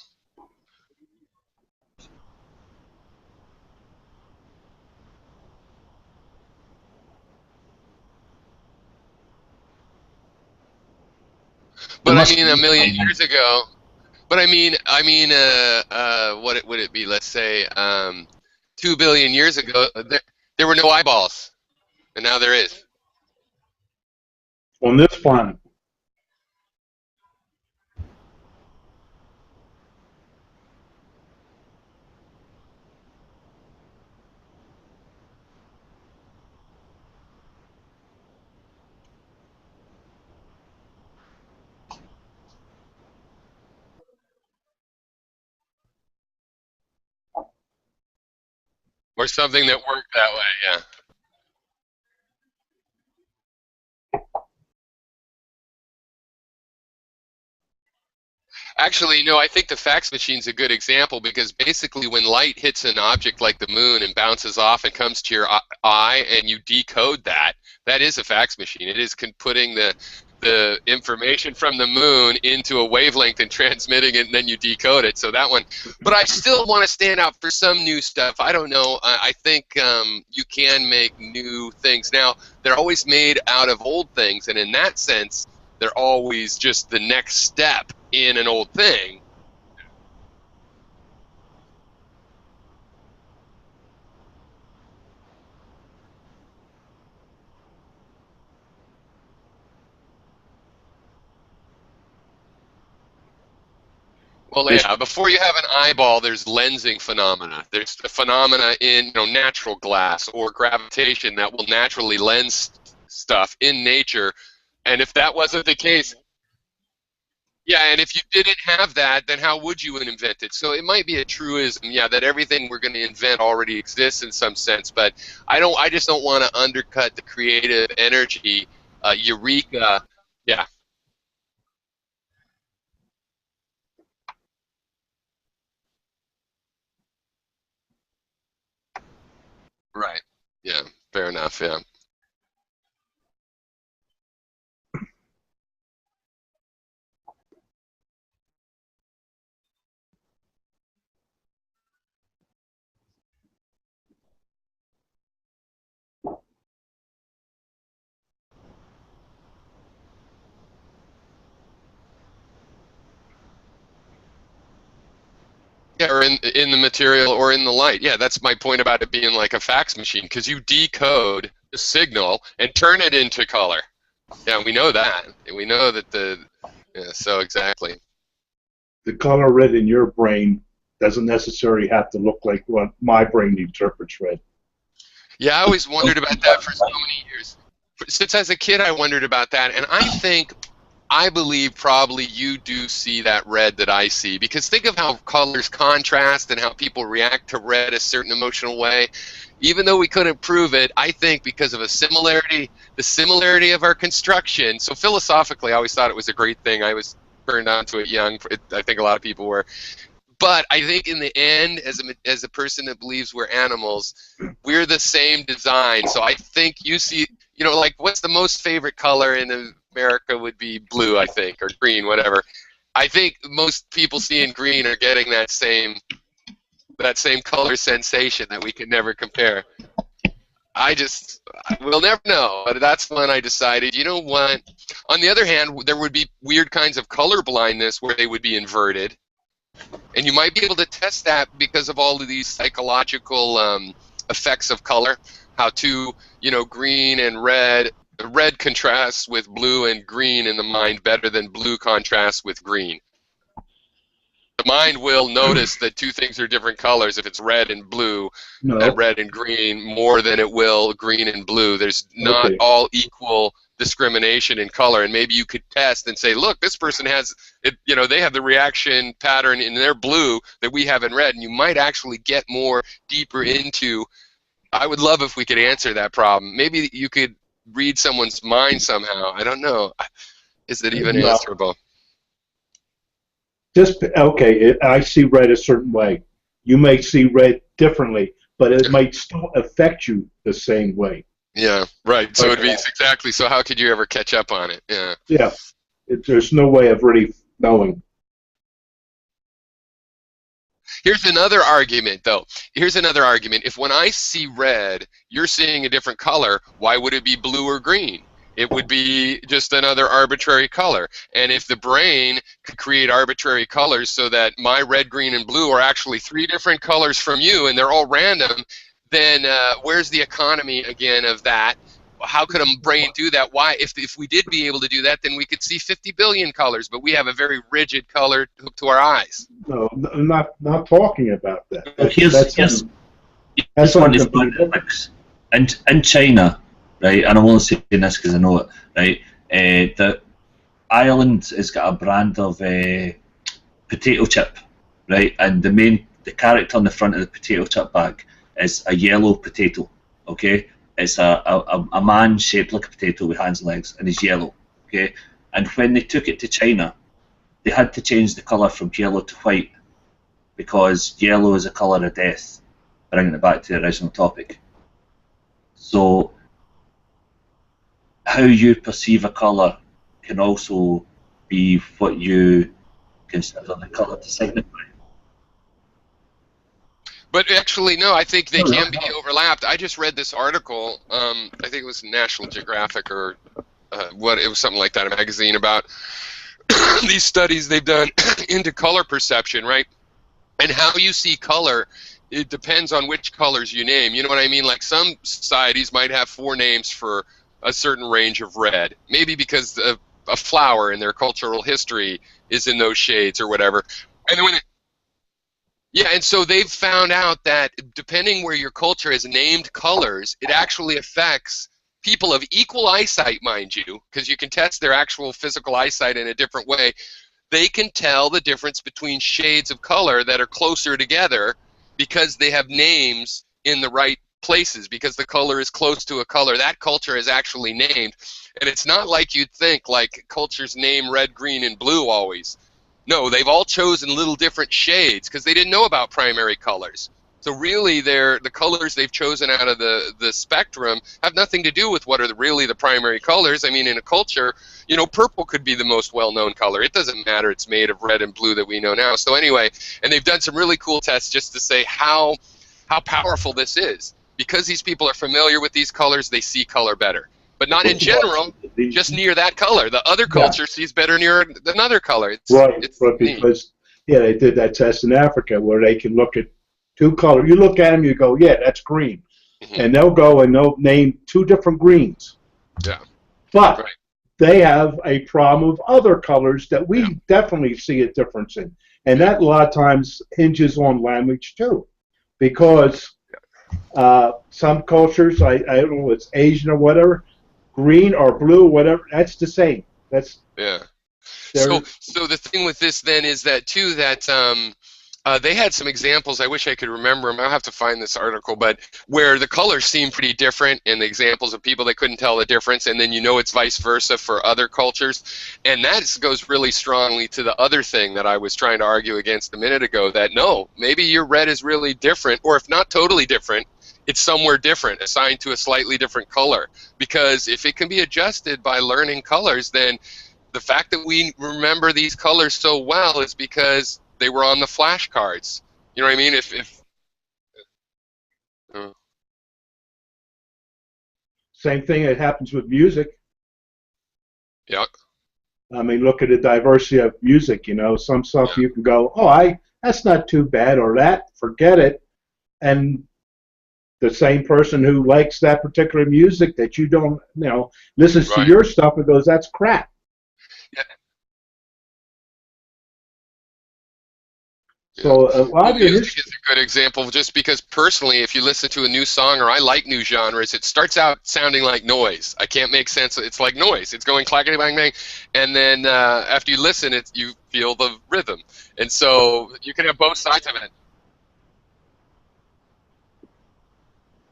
But I mean, a million years ago. But I mean, what would it be? Let's say 2 billion years ago, there were no eyeballs, and now there is. On this planet. Or something that worked that way, yeah. Actually, no, I think the fax machine's a good example, because basically when light hits an object like the moon and bounces off and comes to your eye and you decode that, that is a fax machine. It is putting the information from the moon into a wavelength and transmitting it, and then you decode it. So that one, but I still want to stand out for some new stuff. I don't know. I think you can make new things. Now, they're always made out of old things, and in that sense, they're always just the next step in an old thing. Well, yeah, before you have an eyeball, there's lensing phenomena. There's the phenomena in natural glass or gravitation that will naturally lens stuff in nature. And if that wasn't the case, yeah, and if you didn't have that, then how would you invent it? So it might be a truism, yeah, that everything we're going to invent already exists in some sense. But I just don't want to undercut the creative energy. Eureka, yeah, right, yeah, fair enough, yeah. Yeah, or in the material or in the light. Yeah, that's my point about it being like a fax machine, because you decode the signal and turn it into color. Yeah, we know that. We know that yeah, so exactly. The color red in your brain doesn't necessarily have to look like what my brain interprets red. Yeah, I always wondered about that for so many years. Since as a kid, I wondered about that, and I believe probably you do see that red that I see, because think of how colors contrast and how people react to red a certain emotional way. Even though we couldn't prove it, I think because of a similarity, the similarity of our construction. So philosophically, I always thought it was a great thing. I was turned on to it young. I think a lot of people were. But I think in the end, as a person that believes we're animals, we're the same design. So I think you see, like what's the most favorite color in America would be blue, I think, or green, whatever. I think most people seeing green are getting that same color sensation that we can never compare. We'll never know, but that's when I decided, you know what? On the other hand, there would be weird kinds of color blindness where they would be inverted. And you might be able to test that because of all of these psychological effects of color, how green and red contrasts with blue and green in the mind better than blue contrasts with green. The mind will notice that two things are different colors if it's red and blue, and red and green, more than it will green and blue. There's not all equal discrimination in color, and maybe you could test and say, look, this person has it, they have the reaction pattern in their blue that we have in red, and you might actually get more deeper into. I would love if we could answer that problem. Maybe you could read someone's mind somehow. I don't know. Is it even answerable? I see red a certain way. You may see red differently, but it might still affect you the same way. Yeah, right. So it'd be exactly. So how could you ever catch up on it? Yeah. Yeah. There's no way of really knowing. Here's another argument, though. Here's another argument. If when I see red, you're seeing a different color, why would it be blue or green? It would be just another arbitrary color. And if the brain could create arbitrary colors so that my red, green, and blue are actually three different colors from you, and they're all random, then where's the economy again of that? How could a brain do that? Why, if we did be able to do that, then we could see 50 billion colors, but we have a very rigid color hooked to our eyes. No, I'm not talking about that. That's one of the in China, right? And I'm only saying this because I know it, right? The Ireland has got a brand of potato chip, right? And the character on the front of the potato chip bag is a yellow potato, okay? It's a man shaped like a potato with hands and legs, and he's yellow, okay? And when they took it to China, they had to change the colour from yellow to white because yellow is a colour of death, bringing it back to the original topic. So how you perceive a colour can also be what you consider the colour to signify. But actually, no, I think they can be overlapped. I just read this article, I think it was National Geographic or it was something like that, a magazine about these studies they've done into color perception, right? And how you see color, it depends on which colors you name. You know what I mean? Like some societies might have 4 names for a certain range of red, maybe because a flower in their cultural history is in those shades or whatever. And then yeah, and so they've found out that depending where your culture has named colors, it actually affects people of equal eyesight, mind you, because you can test their actual physical eyesight in a different way. They can tell the difference between shades of color that are closer together because they have names in the right places, because the color is close to a color that culture is actually named. And it's not like you'd think, like cultures name red, green, and blue always. No, they've all chosen little different shades because they didn't know about primary colors. So really, the colors they've chosen out of the spectrum have nothing to do with what are really the primary colors. I mean, in a culture, you know, purple could be the most well-known color. It doesn't matter. It's made of red and blue that we know now. So anyway, and they've done some really cool tests just to say how powerful this is. Because these people are familiar with these colors, they see color better. But not in general, just near that color. The other culture sees better near another color. It's but because, they did that test in Africa where they can look at two colors. You look at them, you go, yeah, that's green. Mm-hmm. And they'll go and they'll name two different greens. Yeah. But they have a problem of other colors that we definitely see a difference in. And that a lot of times hinges on language too. Because some cultures, I don't know, it's Asian or whatever, green or blue, whatever, that's the same. That's So the thing with this then is that too that they had some examples. I wish I could remember them. I'll have to find this article, but where the colors seem pretty different in the examples of people that couldn't tell the difference, and then you know it's vice versa for other cultures, and that goes really strongly to the other thing that I was trying to argue against a minute ago. That no, maybe your red is really different, or if not totally different, it's somewhere different, assigned to a slightly different color. Because if it can be adjusted by learning colors, then the fact that we remember these colors so well is because they were on the flashcards. You know what I mean? Same thing that happens with music. Yeah. I mean, look at the diversity of music. You know, some stuff you can go, oh, that's not too bad, or that, forget it. And the same person who likes that particular music that you don't, listens to your stuff and goes, that's crap. Yeah. So a lot of music is a good example, just because personally, if you listen to a new song, or I like new genres, it starts out sounding like noise. I can't make sense. It's like noise. It's going clackety bang bang, and then after you listen, you feel the rhythm, and so you can have both sides of it.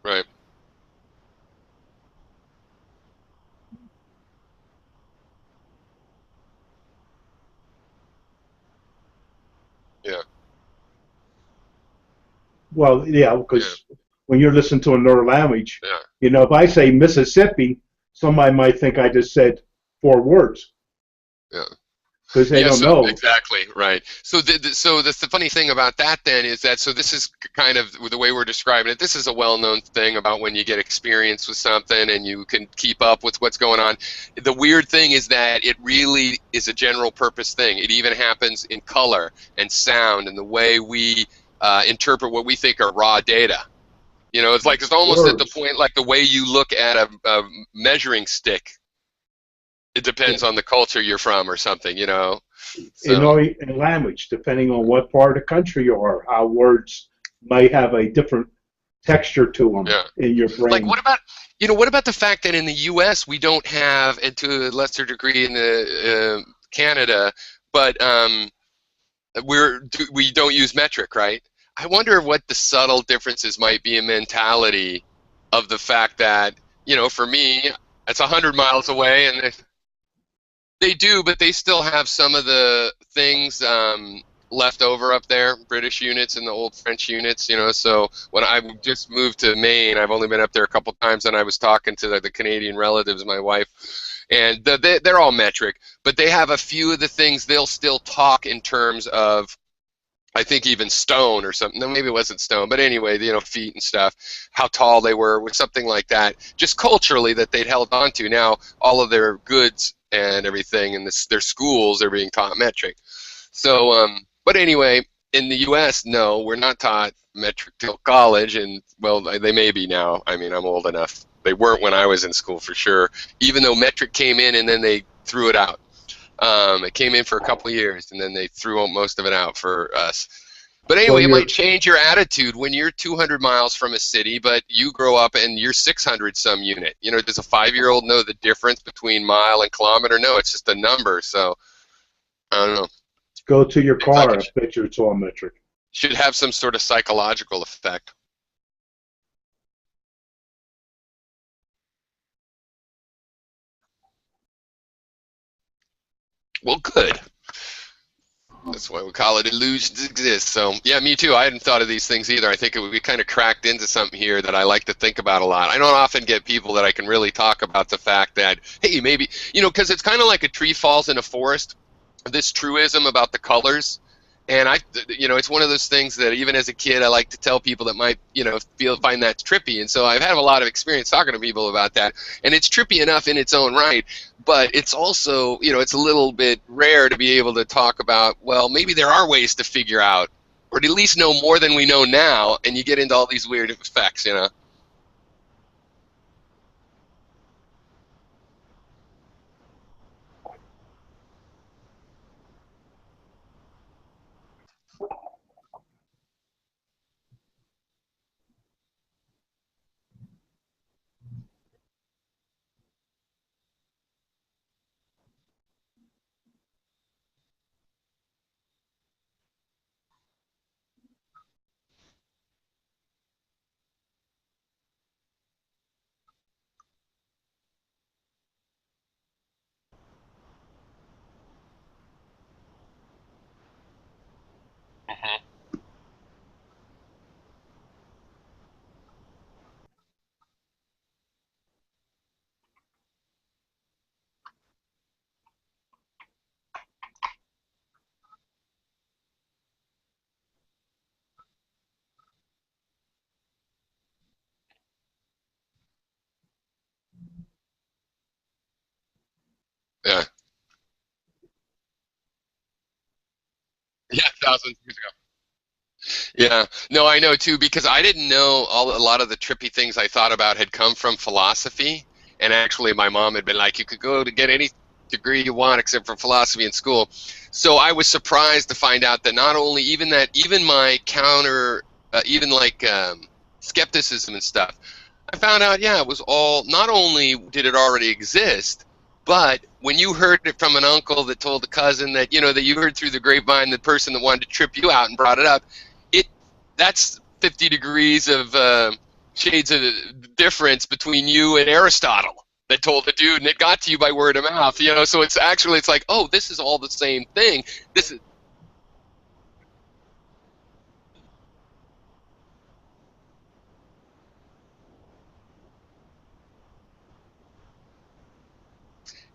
Right. Yeah. Well, because when you're listening to another language, if I say Mississippi, somebody might think I just said 4 words. Yeah. Because they don't know. Exactly, right. So the funny thing about that then is that, so this is kind of the way we're describing it. This is a well-known thing about when you get experience with something and you can keep up with what's going on. The weird thing is that it really is a general purpose thing. It even happens in color and sound and the way we interpret what we think are raw data. You know, it's like it's almost at the point like the way you look at a measuring stick. It depends on the culture you're from or something, So. In language, depending on what part of the country you are, how words might have a different texture to them in your brain. Like what about the fact that in the U.S. we don't have, and to a lesser degree in the Canada, but we don't use metric, right? I wonder what the subtle differences might be in mentality of the fact that, for me, it's 100 miles away, and they do, but they still have some of the things left over up there, British units and the old French units, So when I just moved to Maine, I've only been up there a couple times, and I was talking to the Canadian relatives, my wife, and they're all metric, but they have a few of the things they'll still talk in terms of, I think even stone or something. No, maybe it wasn't stone, but anyway, feet and stuff, how tall they were, with something like that, just culturally that they'd held on to. Now all of their goods and everything in their schools are being taught metric. So, but anyway, in the U.S., no, we're not taught metric till college, and well, they may be now. I mean, I'm old enough. They weren't when I was in school for sure, even though metric came in and then they threw it out. It came in for a couple of years, and then they threw most of it out for us. But So anyway, it you're might change your attitude when you're 200 miles from a city, but you grow up and you're 600 some unit. You know, does a 5-year-old know the difference between mile and kilometer? No, it's just a number. So I don't know. go to your Seems like car it and bet it's all metric. should have some sort of psychological effect. Well, good. That's why we call it IllusionsExist. So, yeah, me too. I hadn't thought of these things either. I think it would be kind of cracked into something here that I like to think about a lot. I don't often get people that I can really talk about the fact that, hey, maybe, you know, because it's kind of like a tree falls in a forest, this truism about the colors. And you know, it's one of those things that even as a kid, I like to tell people that might, you know, find that trippy. And so I've had a lot of experience talking to people about that. And it's trippy enough in its own right, but it's also, you know, it's a little bit rare to be able to talk about, well, maybe there are ways to figure out, or to at least know more than we know now. And you get into all these weird effects, you know. Yeah. Yeah, thousands of years ago. Yeah, no, I know too, because I didn't know a lot of the trippy things I thought about had come from philosophy. And actually, my mom had been like, you could go to get any degree you want except for philosophy in school. So I was surprised to find out that not only even my counter, even like skepticism and stuff, I found out, yeah, it was all, not only did it already exist, but when you heard it from an uncle that told a cousin that, you know, that you heard through the grapevine, the person that wanted to trip you out and brought it up, it that's 50 degrees of shades of difference between you and Aristotle that told the dude, and it got to you by word of mouth, you know. So it's actually, it's like, oh, this is all the same thing. This is,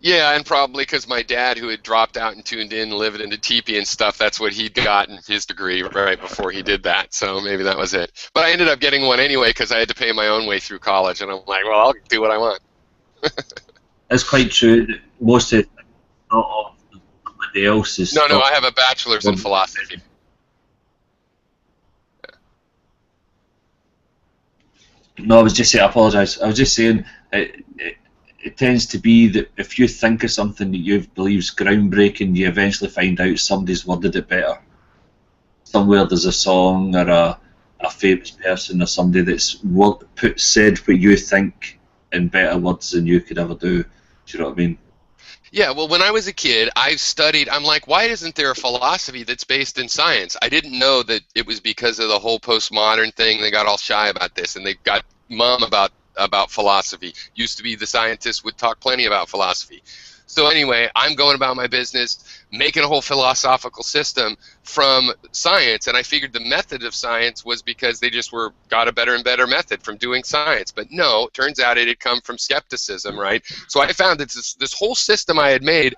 yeah, and probably because my dad, who had dropped out and tuned in, lived in the teepee and stuff, that's what he'd gotten his degree right before he did that. So maybe that was it. But I ended up getting one anyway because I had to pay my own way through college, and I'm like, well, I'll do what I want. It's quite true that most of not of somebody else's No, stuff. I have a bachelor's in philosophy. No, I was just saying, I apologise. I was just saying it tends to be that if you think of something that you believe is groundbreaking, you eventually find out somebody's worded it better. Somewhere there's a song or a famous person or somebody that's said what you think in better words than you could ever do. Do you know what I mean? Yeah, well, when I was a kid, I studied, I'm like, why isn't there a philosophy that's based in science? I didn't know that it was because of the whole postmodern thing. They got all shy about this, and they got mum about philosophy. Used to be the scientists would talk plenty about philosophy. So anyway, I'm going about my business, making a whole philosophical system from science, and I figured the method of science was because they just got a better and better method from doing science. But no, it turns out it had come from skepticism, right? So I found that this whole system I had made,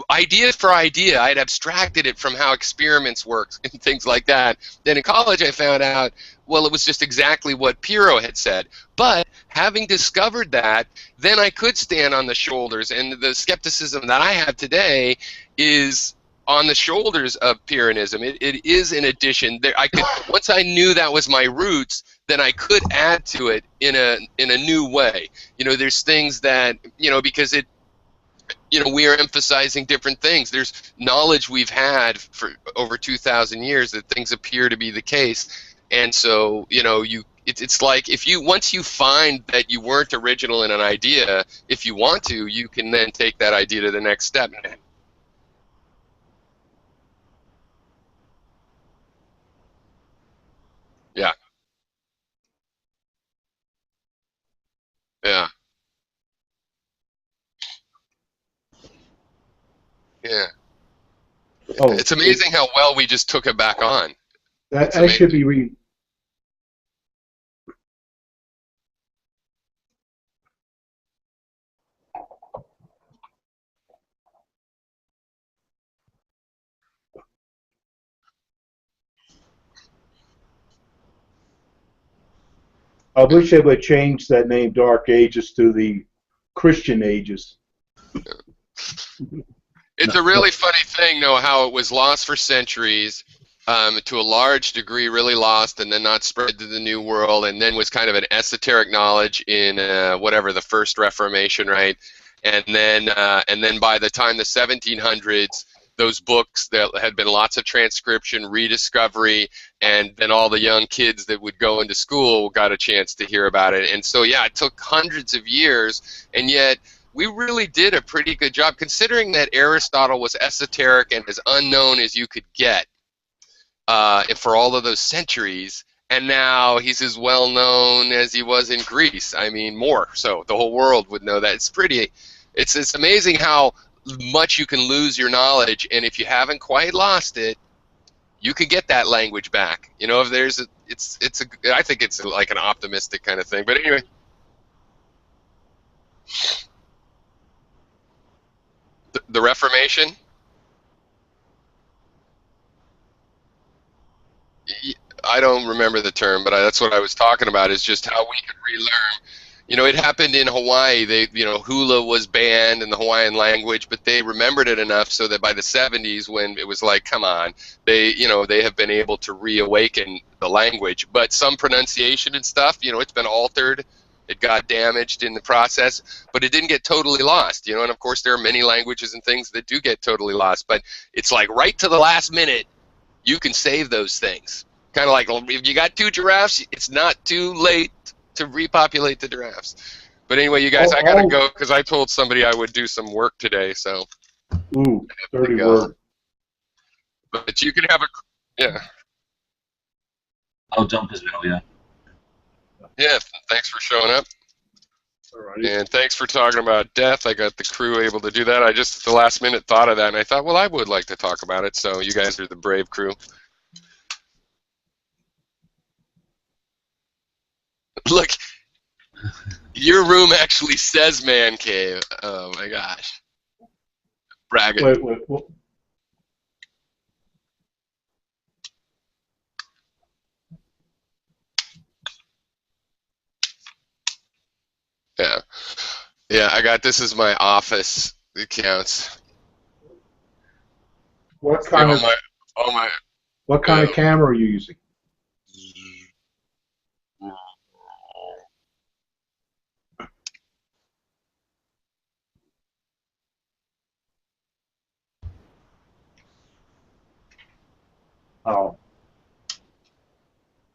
idea for idea, I had abstracted it from how experiments work and things like that. Then in college I found out, well, it was just exactly what Piro had said. But having discovered that, then I could stand on the shoulders, and the skepticism that I have today is on the shoulders of Pyrrhonism. It is an addition. I could, once I knew that was my roots, then I could add to it in a new way. You know, there's things that, you know, because you know, we are emphasizing different things. There's knowledge we've had for over 2,000 years that things appear to be the case, and so you know, it's like if you once you find that you weren't original in an idea, if you want to, you can then take that idea to the next step. Yeah, yeah, yeah. Oh, It's amazing how well we just took it back on. that, It's that should amazing. be re. I wish they would change that name Dark Ages to the Christian Ages. It's a really funny thing, though, how it was lost for centuries, to a large degree, really lost, and then not spread to the New World, and then was kind of an esoteric knowledge in whatever the First Reformation, right? And then by the time the 1700s, those books that had been lots of transcription, rediscovery, and then all the young kids that would go into school got a chance to hear about it. And so, yeah, it took hundreds of years, and yet we really did a pretty good job, considering that Aristotle was esoteric and as unknown as you could get for all of those centuries, and now he's as well known as he was in Greece. I mean, more so. The whole world would know that. It's amazing how much you can lose your knowledge, and if you haven't quite lost it, you could get that language back. You know, if there's I think it's like an optimistic kind of thing. But anyway. The Reformation? I don't remember the term, but that's what I was talking about, is just how we could relearn. You know, it happened in Hawaii. Hula was banned in the Hawaiian language, but they remembered it enough so that by the 70s, when it was like, come on, they have been able to reawaken the language. But some pronunciation and stuff, it's been altered. It got damaged in the process, but it didn't get totally lost, and of course there are many languages and things that do get totally lost, but it's like right to the last minute, you can save those things. Kind of like if you got two giraffes, it's not too late to repopulate the giraffes. But anyway, you guys, I got to go because I told somebody I would do some work today, so. Ooh, dirty word. But you can have yeah. I'll jump as well, yeah. Yeah, thanks for showing up. Alrighty. And thanks for talking about death. I got the crew able to do that. I just, at the last minute, thought of that, and I thought, well, I would like to talk about it, so you guys are the brave crew. Look, your room actually says man cave. Oh, my gosh. Bragging. Wait. Yeah. Yeah, I got, this is my office accounts. What kind of what kind of camera are you using? Oh.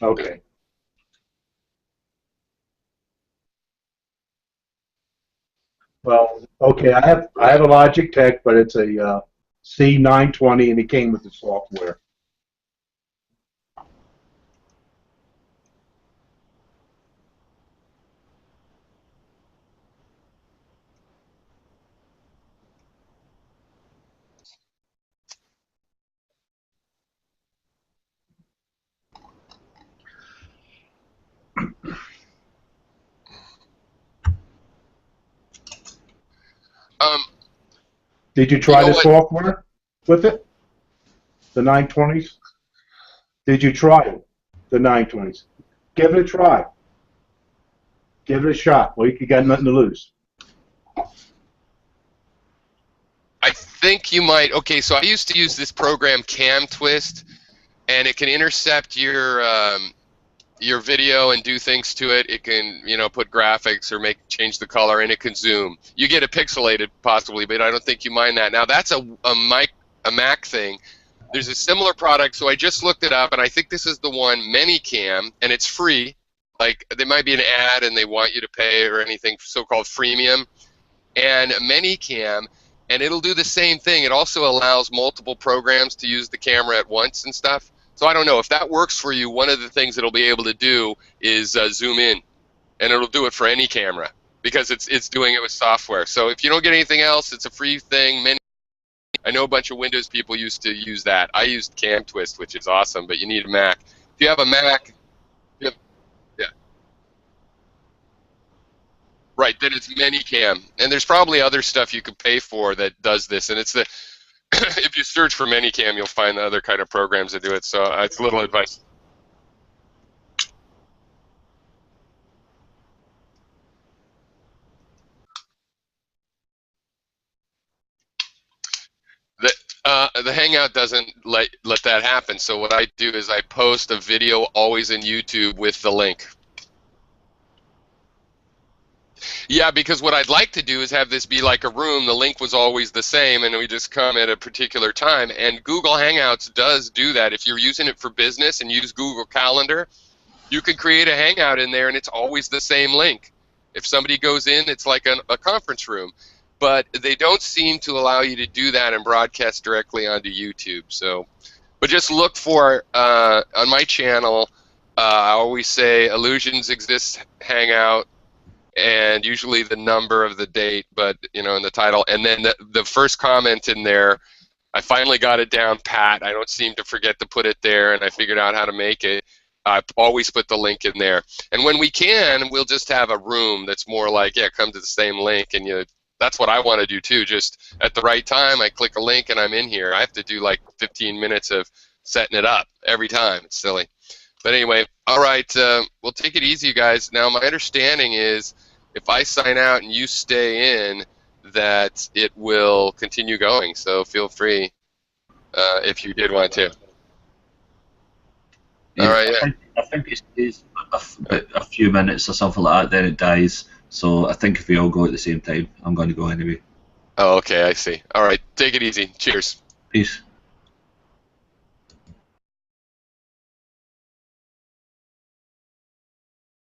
Okay. Well, okay. I have a Logitech, but it's a C920, and it came with the software. Did you try the software with it? The 920s? Did you try it? The 920s? Give it a try. Give it a shot. Well, you got nothing to lose. I think you might. Okay, so I used to use this program Cam Twist, and it can intercept your your video and do things to it. It can, you know, put graphics or change the color, and it can zoom. You get it pixelated possibly, but I don't think you mind that. Now that's a Mac thing. There's a similar product, so I just looked it up, and I think this is the one, ManyCam, and it's free. Like, there might be an ad and they want you to pay or anything, so-called freemium. And ManyCam, and it'll do the same thing. It also allows multiple programs to use the camera at once and stuff. So I don't know if that works for you. One of the things it'll be able to do is zoom in, and it'll do it for any camera because it's doing it with software. So if you don't get anything else, it's a free thing. I know a bunch of Windows people used to use that. I used CamTwist, which is awesome, but you need a Mac. If you have a Mac, yeah, right, then it's ManyCam, and there's probably other stuff you could pay for that does this, and it's the if you search for ManyCam, you'll find the other kind of programs that do it. So it's a little advice. The Hangout doesn't let that happen. So what I do is I post a video always in YouTube with the link. Yeah, because what I'd like to do is have this be like a room. The link was always the same, and we just come at a particular time. And Google Hangouts does do that. If you're using it for business and use Google Calendar, you can create a Hangout in there, and it's always the same link. If somebody goes in, it's like a conference room. But they don't seem to allow you to do that and broadcast directly onto YouTube. So, but just look for, on my channel, I always say IllusionsExist Hangout, and usually the number of the date, but you know, in the title, and then the first comment in there, I finally got it down pat. I don't seem to forget to put it there, and I figured out how to make it. I always put the link in there, and when we can, we'll just have a room that's more like, yeah, come to the same link, and that's what I want to do too. Just at the right time, I click a link and I'm in here. I have to do like 15 minutes of setting it up every time. It's silly. But anyway, all right, we'll take it easy, you guys. Now, my understanding is if I sign out and you stay in, that it will continue going. So feel free if you did want to. Yeah, all right. Yeah. I think it stays a few minutes or something like that, then it dies. So I think if we all go at the same time, I'm going to go anyway. Oh, okay, I see. All right, take it easy. Cheers. Peace.